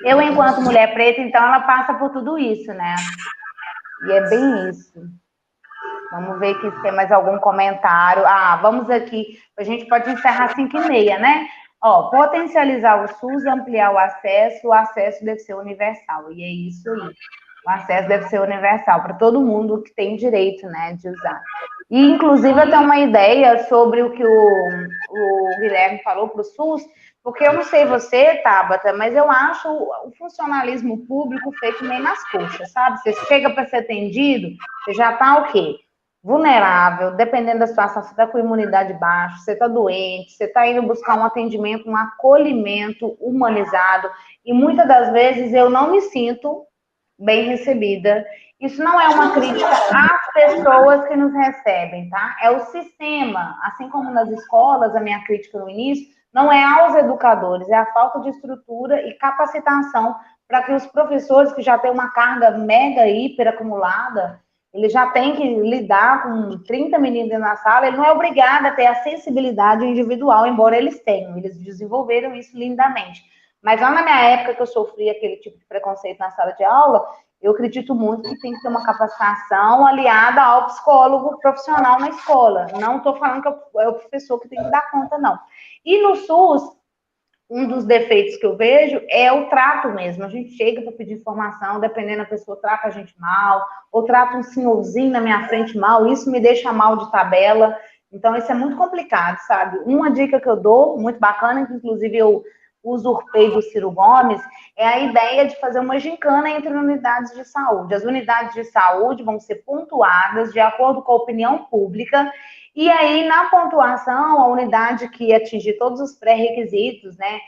Speaker 1: Eu, enquanto mulher preta, então, ela passa por tudo isso, né? E é bem isso. Vamos ver aqui se tem mais algum comentário. Vamos aqui. A gente pode encerrar às 5h30, né? Potencializar o SUS, ampliar o acesso deve ser universal. E é isso aí. O acesso deve ser universal para todo mundo que tem direito, né, de usar. E, inclusive, eu tenho uma ideia sobre o que o Guilherme falou para o SUS, porque eu não sei você, Tabata, mas eu acho o funcionalismo público feito meio nas coxas, sabe? Você chega para ser atendido, você já está o quê? Vulnerável, dependendo da situação, você está com imunidade baixa, você está doente, você está indo buscar um atendimento, um acolhimento humanizado, e muitas das vezes eu não me sinto bem recebida. Isso não é uma crítica às pessoas que nos recebem, tá? É o sistema. Assim como nas escolas, a minha crítica no início, não é aos educadores, é a falta de estrutura e capacitação para que os professores, que já têm uma carga mega, hiper acumulada, ele já tem que lidar com 30 meninos na sala, ele não é obrigado a ter a sensibilidade individual, embora eles tenham, eles desenvolveram isso lindamente. Mas lá na minha época que eu sofri aquele tipo de preconceito na sala de aula, eu acredito muito que tem que ter uma capacitação aliada ao psicólogo profissional na escola. Não estou falando que é o professor que tem que dar conta, não. E no SUS, um dos defeitos que eu vejo é o trato mesmo. A gente chega para pedir informação, dependendo da pessoa, trata a gente mal, ou trata um senhorzinho na minha frente mal, isso me deixa mal de tabela. Então, isso é muito complicado, sabe? Uma dica que eu dou, muito bacana, que inclusive eu usurpei do Ciro Gomes, é a ideia de fazer uma gincana entre unidades de saúde. As unidades de saúde vão ser pontuadas de acordo com a opinião pública, e aí, na pontuação, a unidade que atingir todos os pré-requisitos, né?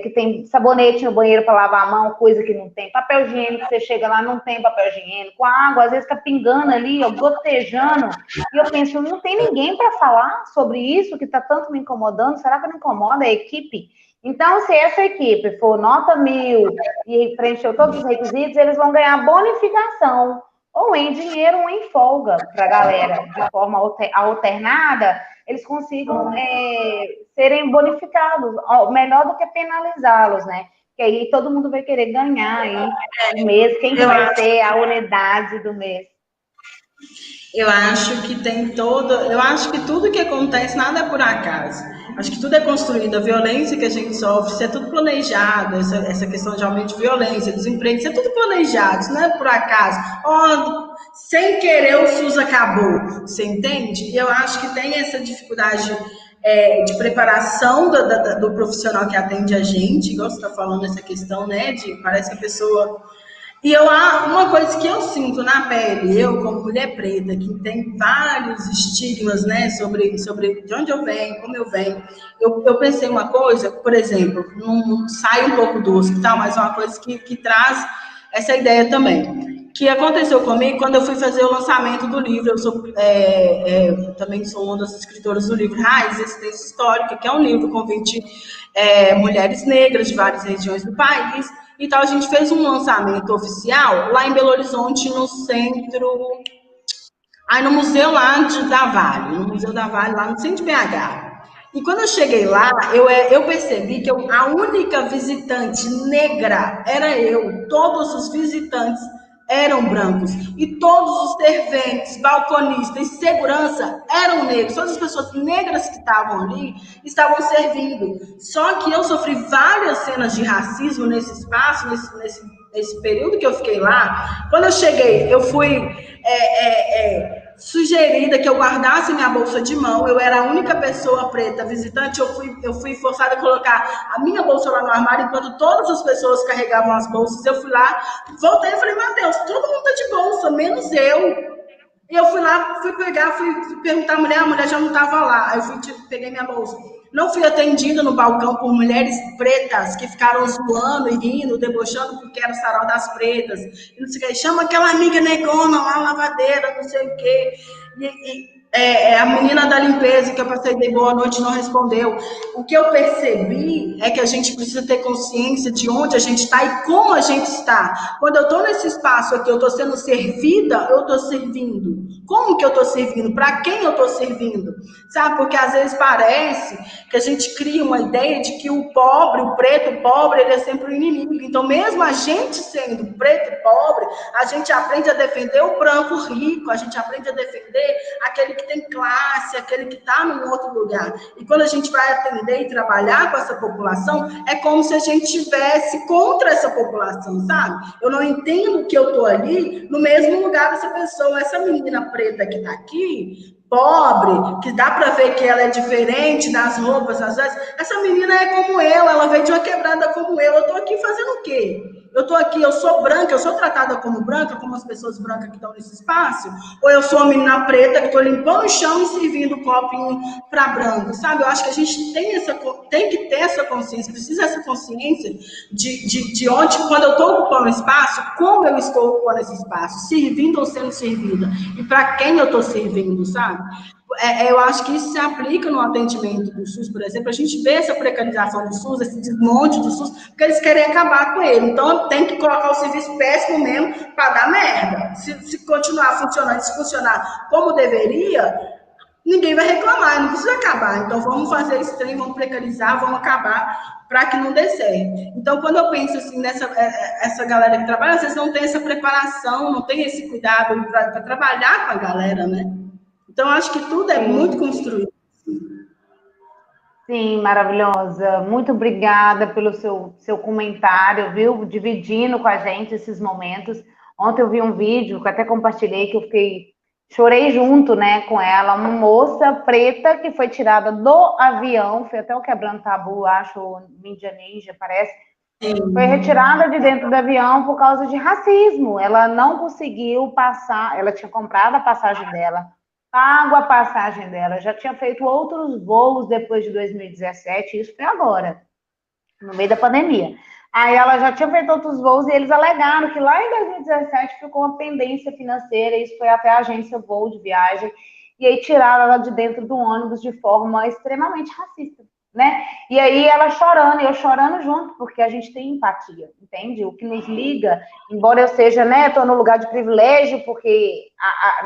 Speaker 1: Que tem sabonete no banheiro para lavar a mão, coisa que não tem, papel higiênico, você chega lá, não tem papel higiênico, a água às vezes está pingando ali, ó, gotejando, e eu penso, não tem ninguém para falar sobre isso que está tanto me incomodando, será que não incomoda a equipe? Então, se essa equipe for nota 1000 e preencheu todos os requisitos, eles vão ganhar bonificação, ou em dinheiro ou em folga para a galera, de forma alternada, eles consigam serem bonificados, melhor do que penalizá-los, né? Que aí todo mundo vai querer ganhar aí o mês, quem que vai ser a unidade do mês.
Speaker 2: Eu acho que eu acho que tudo que acontece, nada é por acaso. Acho que tudo é construído, a violência que a gente sofre, isso é tudo planejado, essa questão de aumento de violência, desemprego, isso é tudo planejado, isso não é por acaso. Sem querer o SUS acabou, você entende? E eu acho que tem essa dificuldade de preparação do profissional que atende a gente, igual você está falando essa questão, né, parece que a pessoa... E uma coisa que eu sinto na pele, eu como mulher preta, que tem vários estigmas, né, sobre de onde eu venho, como eu venho, eu pensei uma coisa, por exemplo, não sai um pouco do hospital, mas é uma coisa que traz essa ideia também, que aconteceu comigo quando eu fui fazer o lançamento do livro. Eu também sou uma das escritoras do livro Raiz, Existência Histórica, que é um livro com 20 mulheres negras de várias regiões do país. Então, a gente fez um lançamento oficial lá em Belo Horizonte, no centro... no museu lá da Vale, lá no centro de BH. E quando eu cheguei lá, eu percebi que a única visitante negra era eu. Todos os visitantes eram brancos. E todos os serventes, balconistas e segurança eram negros. Todas as pessoas negras que estavam ali estavam servindo. Só que eu sofri várias cenas de racismo nesse espaço, nesse período que eu fiquei lá. Quando eu cheguei, eu fui sugerida que eu guardasse minha bolsa de mão. Eu era a única pessoa preta visitante. Eu fui forçada a colocar a minha bolsa lá no armário, enquanto todas as pessoas carregavam as bolsas. Eu fui lá, voltei e falei, Matheus, todo mundo tá de bolsa, menos eu. E eu fui lá, fui perguntar à mulher já não estava lá. Aí eu peguei minha bolsa. Não fui atendida no balcão por mulheres pretas que ficaram zoando e rindo, debochando, porque era o sarau das pretas. E não sei o que. Chama aquela amiga negona lá, lavadeira, não sei o quê. A menina da limpeza que eu passei de boa noite não respondeu. O que eu percebi é que a gente precisa ter consciência de onde a gente está e como a gente está. Quando eu estou nesse espaço aqui, eu estou sendo servida, eu estou servindo. Como que eu estou servindo? Para quem eu estou servindo? Sabe? Porque às vezes parece que a gente cria uma ideia de que o preto pobre, ele é sempre o inimigo. Então, mesmo a gente sendo preto e pobre, a gente aprende a defender o branco rico, a gente aprende a defender aquele que tem classe, aquele que está num outro lugar. E quando a gente vai atender e trabalhar com essa população, é como se a gente estivesse contra essa população, sabe? Eu não entendo que eu estou ali no mesmo lugar dessa pessoa. Essa menina preta que está aqui, pobre, que dá para ver que ela é diferente das roupas, às vezes, essa menina é como ela veio de uma quebrada como eu estou aqui fazendo o quê? Eu estou aqui, eu sou branca, eu sou tratada como branca, como as pessoas brancas que estão nesse espaço, ou eu sou uma menina preta que estou limpando o chão e servindo o copinho para branco, sabe? Eu acho que a gente tem que ter essa consciência, precisa dessa consciência de onde, quando eu estou ocupando o espaço, como eu estou ocupando esse espaço, servindo ou sendo servida, e para quem eu estou servindo, sabe? Eu acho que isso se aplica no atendimento do SUS, por exemplo. A gente vê essa precarização do SUS, esse desmonte do SUS, porque eles querem acabar com ele. Então, tem que colocar o serviço péssimo mesmo para dar merda. Se continuar funcionando, se funcionar como deveria, ninguém vai reclamar, não precisa acabar. Então, vamos fazer esse trem, vamos precarizar, vamos acabar para que não dê certo. Então, quando eu penso assim nessa essa galera que trabalha, às vezes não tem essa preparação, não tem esse cuidado para trabalhar com a galera, né? Então, acho que tudo é muito construído.
Speaker 1: Sim, maravilhosa. Muito obrigada pelo seu comentário, viu? Dividindo com a gente esses momentos. Ontem eu vi um vídeo que até compartilhei, que eu chorei junto, né, com ela. Uma moça preta que foi tirada do avião, foi até o Quebrando Tabu, acho, Mídia Ninja, parece. Foi retirada de dentro do avião por causa de racismo. Ela não conseguiu passar, ela tinha comprado a passagem dela, pago a passagem dela, já tinha feito outros voos depois de 2017, isso foi agora, no meio da pandemia. Aí ela já tinha feito outros voos e eles alegaram que lá em 2017 ficou uma pendência financeira, isso foi até a agência Voo de Viagem, e aí tiraram ela de dentro do ônibus de forma extremamente racista, né? E aí ela chorando, e eu chorando junto, porque a gente tem empatia, entende? O que nos liga, embora eu seja, né, estou no lugar de privilégio, porque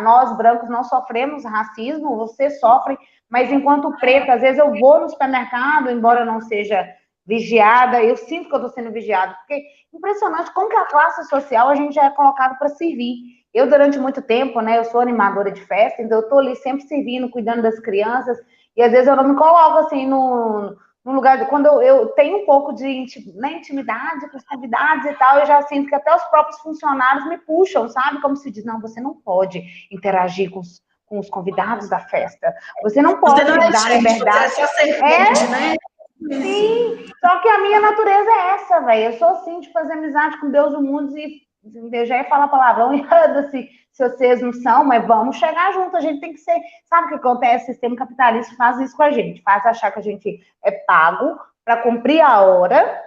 Speaker 1: nós brancos não sofremos racismo, você sofre, mas enquanto preta, às vezes eu vou no supermercado, embora eu não seja vigiada, eu sinto que eu estou sendo vigiada, porque é impressionante como que a classe social a gente já é colocado para servir. Eu, durante muito tempo, né, eu sou animadora de festa, então eu estou ali sempre servindo, cuidando das crianças, e às vezes eu não me coloco assim no lugar de... Quando eu tenho um pouco de intimidade com os convidados e tal, eu já sinto que até os próprios funcionários me puxam, sabe? Como se diz, não, você não pode interagir com os convidados da festa. Você não pode dar liberdade.
Speaker 2: Você é só servente, né?
Speaker 1: Sim, só que a minha natureza é essa, velho. Eu sou assim de fazer amizade com Deus do mundo e eu já ia falar palavrão e se vocês não são, mas vamos chegar junto. A gente tem que ser. Sabe o que acontece? O sistema capitalista faz isso com a gente, faz achar que a gente é pago para cumprir a hora.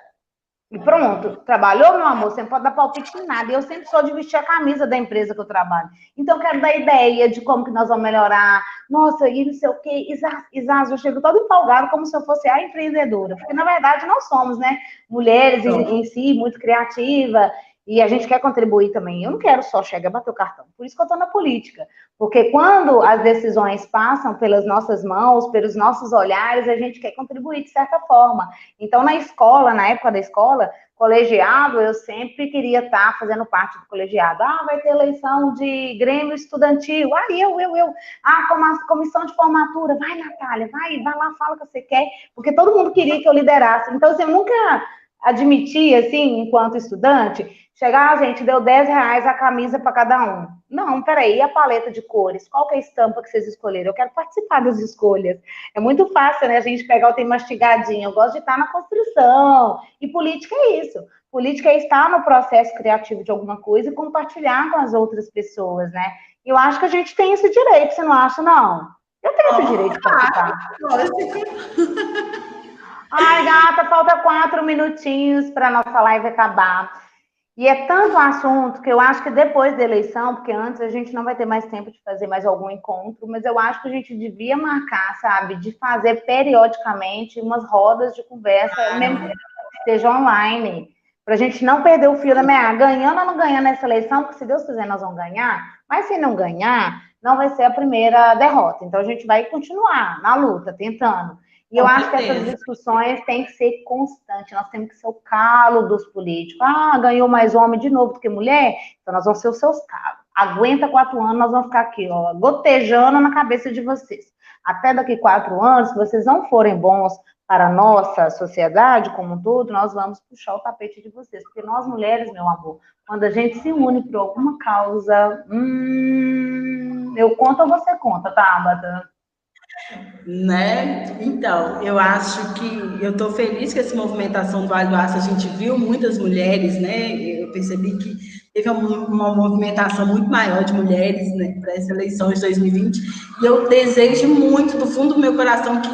Speaker 1: E pronto, trabalhou, meu amor, você não pode dar palpite em nada. E eu sempre sou de vestir a camisa da empresa que eu trabalho. Então, eu quero dar ideia de como que nós vamos melhorar. Nossa, e não sei o quê. Isás, eu chego todo empolgado como se eu fosse a empreendedora. Porque, na verdade, nós somos, né? Mulheres em si, muito criativa. E a gente quer contribuir também. Eu não quero só chegar e bater o cartão. Por isso que eu estou na política. Porque quando as decisões passam pelas nossas mãos, pelos nossos olhares, a gente quer contribuir de certa forma. Então, na escola, na época da escola, colegiado, eu sempre queria estar fazendo parte do colegiado. Ah, vai ter eleição de Grêmio Estudantil. Ah, eu. Ah, comissão de formatura. Vai, Natália, vai lá, fala o que você quer. Porque todo mundo queria que eu liderasse. Então, assim, eu nunca admiti, assim, enquanto estudante, chegar, gente, deu R$10 a camisa para cada um. Não, peraí, e a paleta de cores? Qual que é a estampa que vocês escolheram? Eu quero participar das escolhas. É muito fácil, né, a gente pegar o tem mastigadinho. Eu gosto de estar na construção. E política é isso. Política é estar no processo criativo de alguma coisa e compartilhar com as outras pessoas, né? E eu acho que a gente tem esse direito, você não acha, não? Eu tenho esse direito de participar. Ai, gata, falta 4 minutinhos para nossa live acabar. E é tanto assunto que eu acho que depois da eleição, porque antes a gente não vai ter mais tempo de fazer mais algum encontro, mas eu acho que a gente devia marcar, sabe, de fazer periodicamente umas rodas de conversa, mesmo que seja online, para a gente não perder o fio da meada, ganhando ou não ganhando essa eleição, porque se Deus quiser nós vamos ganhar, mas se não ganhar, não vai ser a primeira derrota. Então a gente vai continuar na luta, tentando. E eu acho que essas discussões têm que ser constantes, nós temos que ser o calo dos políticos. Ah, ganhou mais homem de novo do que mulher? Então nós vamos ser os seus calos. Aguenta 4 anos, nós vamos ficar aqui, ó, gotejando na cabeça de vocês. Até daqui 4 anos, se vocês não forem bons para a nossa sociedade como um todo, nós vamos puxar o tapete de vocês. Porque nós mulheres, meu amor, quando a gente se une por alguma causa, eu conto ou você conta, tá, Tabata?
Speaker 2: Né? Então, eu acho que eu estou feliz com essa movimentação do Vale do Aço. A gente viu muitas mulheres, né? Eu percebi que teve uma movimentação muito maior de mulheres, né, para essa eleição de 2020. E eu desejo muito, do fundo do meu coração, que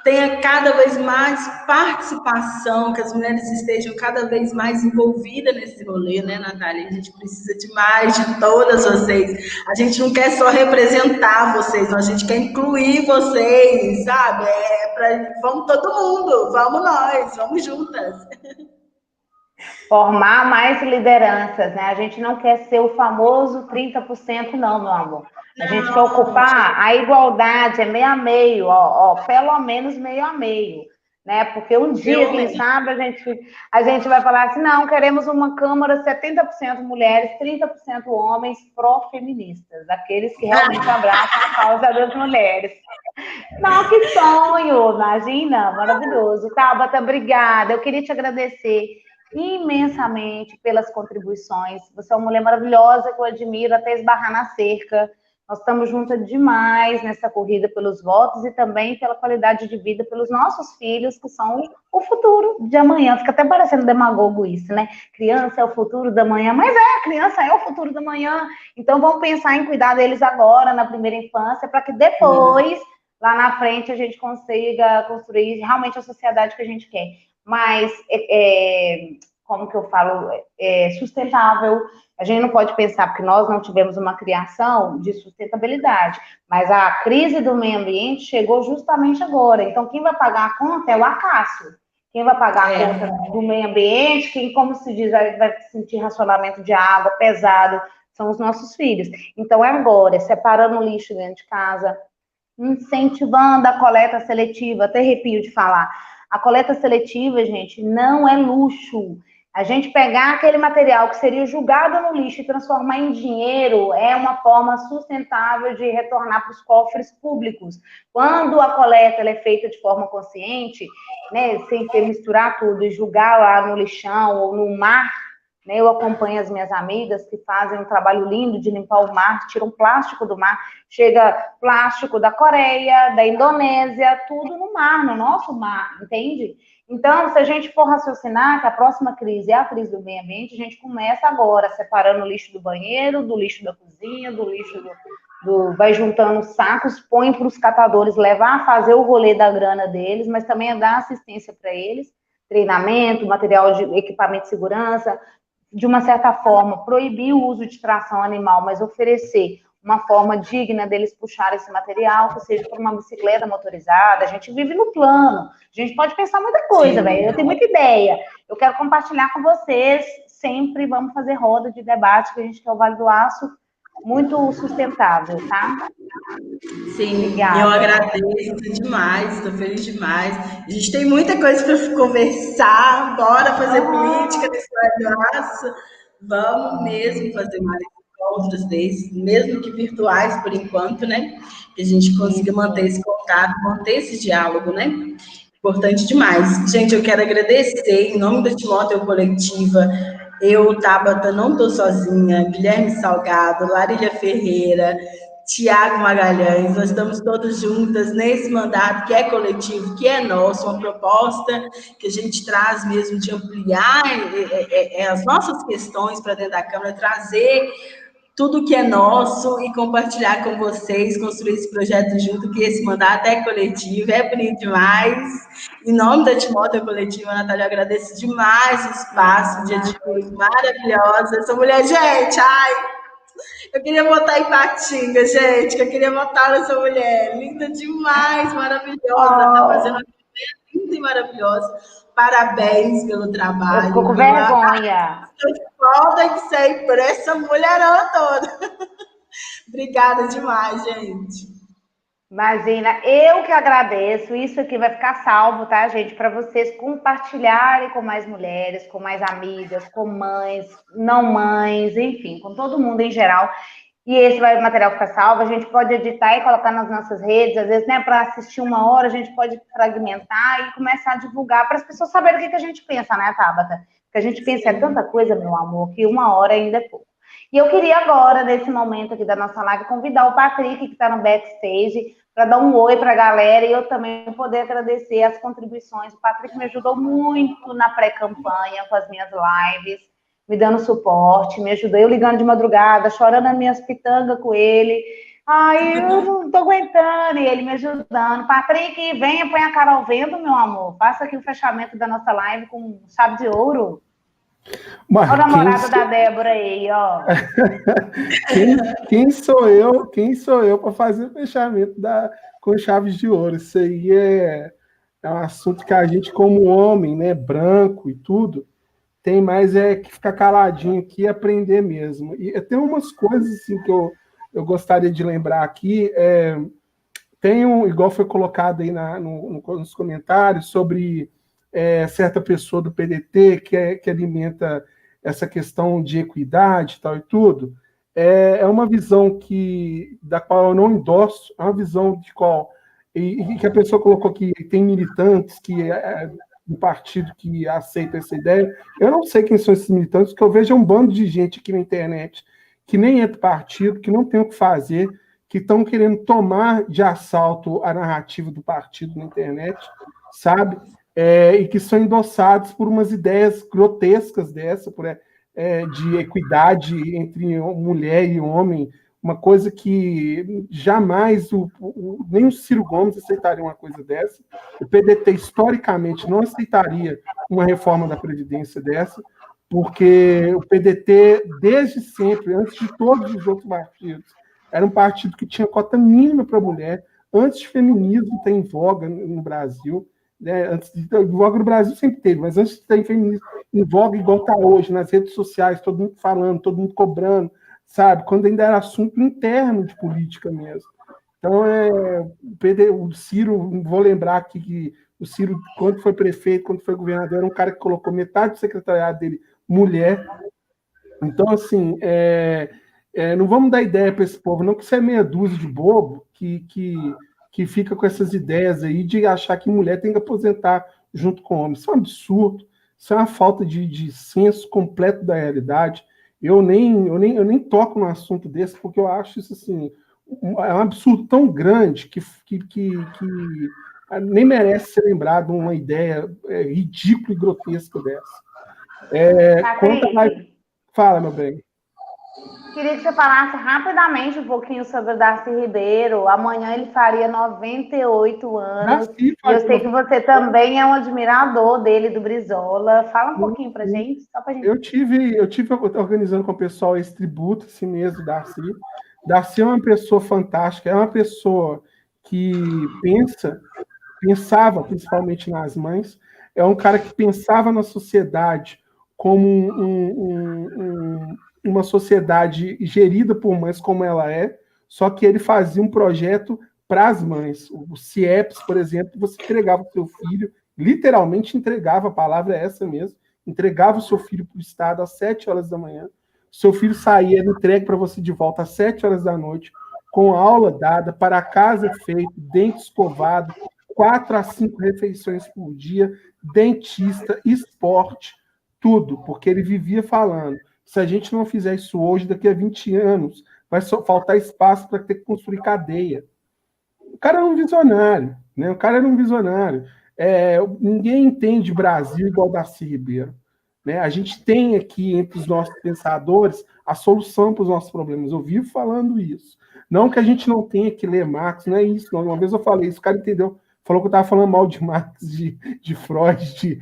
Speaker 2: tenha cada vez mais participação, que as mulheres estejam cada vez mais envolvidas nesse rolê, né, Natália? A gente precisa de mais de todas vocês. A gente não quer só representar vocês, a gente quer incluir vocês, sabe? Vamos todo mundo, vamos nós, vamos juntas.
Speaker 1: Formar mais lideranças, né? A gente não quer ser o famoso 30%, não, meu amor. A gente quer ocupar a igualdade, é meio a meio, ó, pelo menos meio a meio, né? Porque um dia, quem sabe, a gente vai falar assim, não, queremos uma Câmara 70% mulheres, 30% homens pró-feministas, aqueles que realmente abraçam a causa das mulheres. Não, que sonho, imagina, maravilhoso. Tabata, obrigada, eu queria te agradecer imensamente pelas contribuições. Você é uma mulher maravilhosa que eu admiro até esbarrar na cerca. Nós estamos juntas demais nessa corrida pelos votos e também pela qualidade de vida pelos nossos filhos, que são o futuro de amanhã. Fica até parecendo demagogo isso, né? Criança é o futuro da manhã, mas criança é o futuro da manhã. Então vamos pensar em cuidar deles agora, na primeira infância, para que depois, lá na frente, a gente consiga construir realmente a sociedade que a gente quer. Mas, como que eu falo, sustentável. A gente não pode pensar, porque nós não tivemos uma criação de sustentabilidade, mas a crise do meio ambiente chegou justamente agora. Então, quem vai pagar a conta é o Acácio. Quem vai pagar a conta do meio ambiente, quem, como se diz, vai sentir racionamento de água pesado, são os nossos filhos. Então, é agora, separando o lixo dentro de casa, incentivando a coleta seletiva, até arrepio de falar. A coleta seletiva, gente, não é luxo. A gente pegar aquele material que seria jogado no lixo e transformar em dinheiro é uma forma sustentável de retornar para os cofres públicos. Quando a coleta ela é feita de forma consciente, né, sem ter misturar tudo e jogar lá no lixão ou no mar, né, eu acompanho as minhas amigas que fazem um trabalho lindo de limpar o mar, tiram plástico do mar, chega plástico da Coreia, da Indonésia, tudo no mar, no nosso mar, entende? Então, se a gente for raciocinar que a próxima crise é a crise do meio ambiente, a gente começa agora, separando o lixo do banheiro, do lixo da cozinha, do lixo vai juntando sacos, põe para os catadores levar a fazer o rolê da grana deles, mas também é dar assistência para eles, treinamento, material de equipamento de segurança, de uma certa forma, proibir o uso de tração animal, mas oferecer uma forma digna deles puxarem esse material, que seja por uma bicicleta motorizada. A gente vive no plano, a gente pode pensar muita coisa, velho. Eu tenho muita ideia. Eu quero compartilhar com vocês, sempre vamos fazer roda de debate, que a gente quer o Vale do Aço muito sustentável, tá?
Speaker 2: Sim, obrigada. Eu agradeço demais, estou feliz demais. A gente tem muita coisa para conversar, bora fazer política nesse Vale do Aço. Vamos mesmo fazer mais encontros desses, mesmo que virtuais por enquanto, né? Que a gente consiga manter esse contato, manter esse diálogo, né? Importante demais. Gente, eu quero agradecer em nome da Timóteo Coletiva. Eu, Tabata, não estou sozinha. Guilherme Salgado, Larília Ferreira, Tiago Magalhães, nós estamos todos juntas nesse mandato que é coletivo, que é nosso, uma proposta que a gente traz mesmo de ampliar as nossas questões para dentro da Câmara, trazer tudo que é nosso e compartilhar com vocês, construir esse projeto junto, que esse mandato é coletivo, é bonito demais. Em nome da Timóteo Coletiva, Natália, eu agradeço demais o espaço, dia de hoje, maravilhosa. Essa mulher, gente, eu queria botar em Patinga, gente, que eu queria botar nessa mulher. Linda demais, maravilhosa. Tá fazendo uma coisa linda e maravilhosa. Parabéns pelo trabalho.
Speaker 1: Eu fico com vergonha.
Speaker 2: Tem que ser por essa mulherão toda. Obrigada demais, gente.
Speaker 1: Imagina, eu que agradeço. Isso aqui vai ficar salvo, tá, gente? Para vocês compartilharem com mais mulheres, com mais amigas, com mães, não mães, enfim, com todo mundo em geral. E esse material ficar salvo. A gente pode editar e colocar nas nossas redes, às vezes, né, para assistir uma hora, a gente pode fragmentar e começar a divulgar para as pessoas saberem o que a gente pensa, né, Tabata? Porque a gente pensa é tanta coisa, meu amor, que uma hora ainda é pouco. E eu queria agora, nesse momento aqui da nossa live, convidar o Patrick, que está no backstage, para dar um oi para a galera e eu também poder agradecer as contribuições. O Patrick me ajudou muito na pré-campanha com as minhas lives, me dando suporte, me ajudou, eu ligando de madrugada, chorando as minhas pitangas com ele, Ai, eu não tô aguentando. E ele me ajudando. Patrick, venha, põe a cara ao vento, meu amor. Faça aqui o fechamento da nossa live com chave de ouro. Olha o
Speaker 3: Mas
Speaker 1: namorado da Débora aí, ó.
Speaker 3: Quem sou eu para fazer o fechamento com chaves de ouro? Isso aí é um assunto que a gente, como homem, né, branco e tudo, tem mais que ficar caladinho aqui e aprender mesmo. E tem umas coisas assim, que eu gostaria de lembrar aqui. Tem igual foi colocado aí nos comentários, sobre certa pessoa do PDT que alimenta essa questão de equidade e tal e tudo. É uma visão da qual eu não endosso, é uma visão de qual. E que a pessoa colocou que tem militantes um partido que aceita essa ideia. Eu não sei quem são esses militantes, porque eu vejo um bando de gente aqui na internet que nem é do partido, que não tem o que fazer, que estão querendo tomar de assalto a narrativa do partido na internet, sabe? E que são endossados por umas ideias grotescas de equidade entre mulher e homem, uma coisa que jamais nem o Ciro Gomes aceitaria uma coisa dessa. O PDT, historicamente, não aceitaria uma reforma da Previdência dessa, porque o PDT, desde sempre, antes de todos os outros partidos, era um partido que tinha cota mínima para mulher, antes de feminismo ter em voga no Brasil, né? Antes de ter em voga no Brasil sempre teve, mas antes de ter feminismo em voga igual está hoje, nas redes sociais, todo mundo falando, todo mundo cobrando, sabe? Quando ainda era assunto interno de política mesmo. Então, o Ciro, vou lembrar aqui que o Ciro, quando foi prefeito, quando foi governador, era um cara que colocou metade do secretariado dele mulher. Então, assim, não vamos dar ideia para esse povo, não, que isso é meia dúzia de bobo que fica com essas ideias aí de achar que mulher tem que aposentar junto com homem. Isso é um absurdo, isso é uma falta de senso completo da realidade. Eu nem toco num assunto desse, porque eu acho isso assim, é um absurdo tão grande que nem merece ser lembrado uma ideia ridícula e grotesca dessa. Conta mais. Fala, meu bem.
Speaker 1: Queria que você falasse rapidamente um pouquinho sobre o Darcy Ribeiro. Amanhã ele faria 98 anos. E eu sei que você também é um admirador dele, do Brizola. Fala um pouquinho pra gente, só pra gente.
Speaker 3: Eu tive organizando com o pessoal esse tributo, esse mês do Darcy. Darcy é uma pessoa fantástica, é uma pessoa que pensava principalmente nas mães, é um cara que pensava na sociedade como uma sociedade gerida por mães como ela é, só que ele fazia um projeto para as mães. O CIEPS, por exemplo, você entregava o seu filho, literalmente entregava, a palavra é essa mesmo, entregava o seu filho para o Estado às 7 horas da manhã, seu filho saía entregue para você de volta às 7 horas da noite, com aula dada, para casa feito, dente escovado, 4 a 5 refeições por dia, dentista, esporte, tudo, porque ele vivia falando, se a gente não fizer isso hoje, daqui a 20 anos, vai só faltar espaço para ter que construir cadeia. O cara era um visionário, né? O cara era um visionário. Ninguém entende Brasil igual Darcy Ribeiro. Né? A gente tem aqui, entre os nossos pensadores, a solução para os nossos problemas. Eu vivo falando isso. Não que a gente não tenha que ler Marx, não é isso. Não. Uma vez eu falei isso, o cara entendeu. Falou que eu estava falando mal de Marx, de Freud,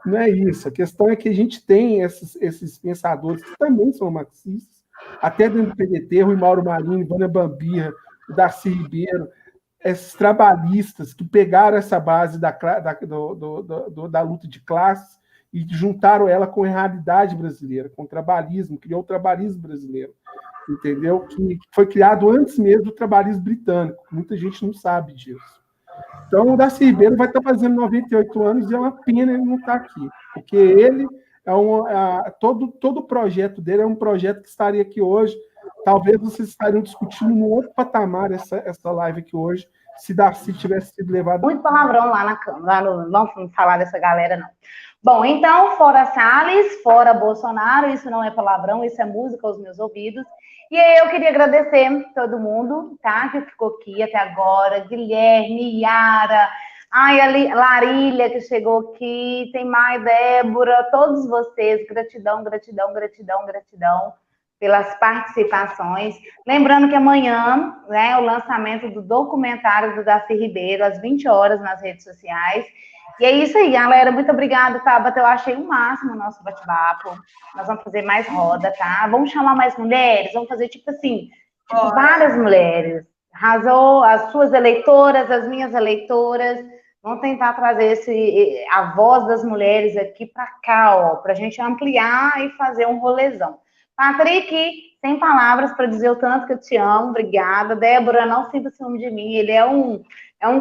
Speaker 3: não é isso. A questão é que a gente tem esses pensadores que também são marxistas, até dentro do PDT, Rui Mauro Marinho, Vânia Bambirra, Darcy Ribeiro, esses trabalhistas que pegaram essa base da luta de classes e juntaram ela com a realidade brasileira, com o trabalhismo, criou o trabalhismo brasileiro, entendeu? Que foi criado antes mesmo do trabalhismo britânico. Muita gente não sabe disso. Então, o Darcy Ribeiro vai estar fazendo 98 anos e é uma pena ele não estar aqui, porque ele todo o projeto dele é um projeto que estaria aqui hoje. Talvez vocês estariam discutindo num outro patamar essa live aqui hoje, se Darcy tivesse sido levado...
Speaker 1: Muito palavrão lá na Câmara, não vamos falar dessa galera, não. Bom, então, fora Salles, fora Bolsonaro, isso não é palavrão, isso é música aos meus ouvidos. E aí eu queria agradecer todo mundo, tá, que ficou aqui até agora, Guilherme, Yara, a Larília, que chegou aqui, tem mais Débora, todos vocês, gratidão, gratidão, gratidão, gratidão. pelas participações. Lembrando que amanhã, né, o lançamento do documentário do Darcy Ribeiro, às 20 horas, nas redes sociais. E é isso aí, galera. Muito obrigada, Tabata. Eu achei o máximo o nosso bate-papo. Nós vamos fazer mais roda, tá? Vamos chamar mais mulheres? Vamos fazer, tipo assim, várias mulheres. Arrasou as suas eleitoras, as minhas eleitoras. Vamos tentar trazer a voz das mulheres aqui para cá, ó, para a gente ampliar e fazer um rolezão. Patrick, sem palavras para dizer o tanto que eu te amo, obrigada. Débora, não sinta ciúme de mim, ele é um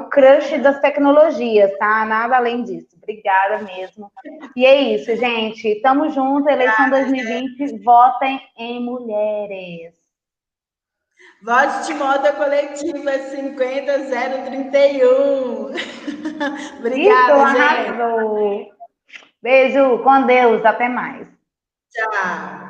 Speaker 1: crush das tecnologias, tá? Nada além disso. Obrigada mesmo. E é isso, gente. Tamo junto, eleição 2020, votem em mulheres.
Speaker 2: Vote de moda coletiva 50031. Obrigada,
Speaker 1: isso, gente. Arrasou. Beijo, com Deus, até mais.
Speaker 2: Tchau.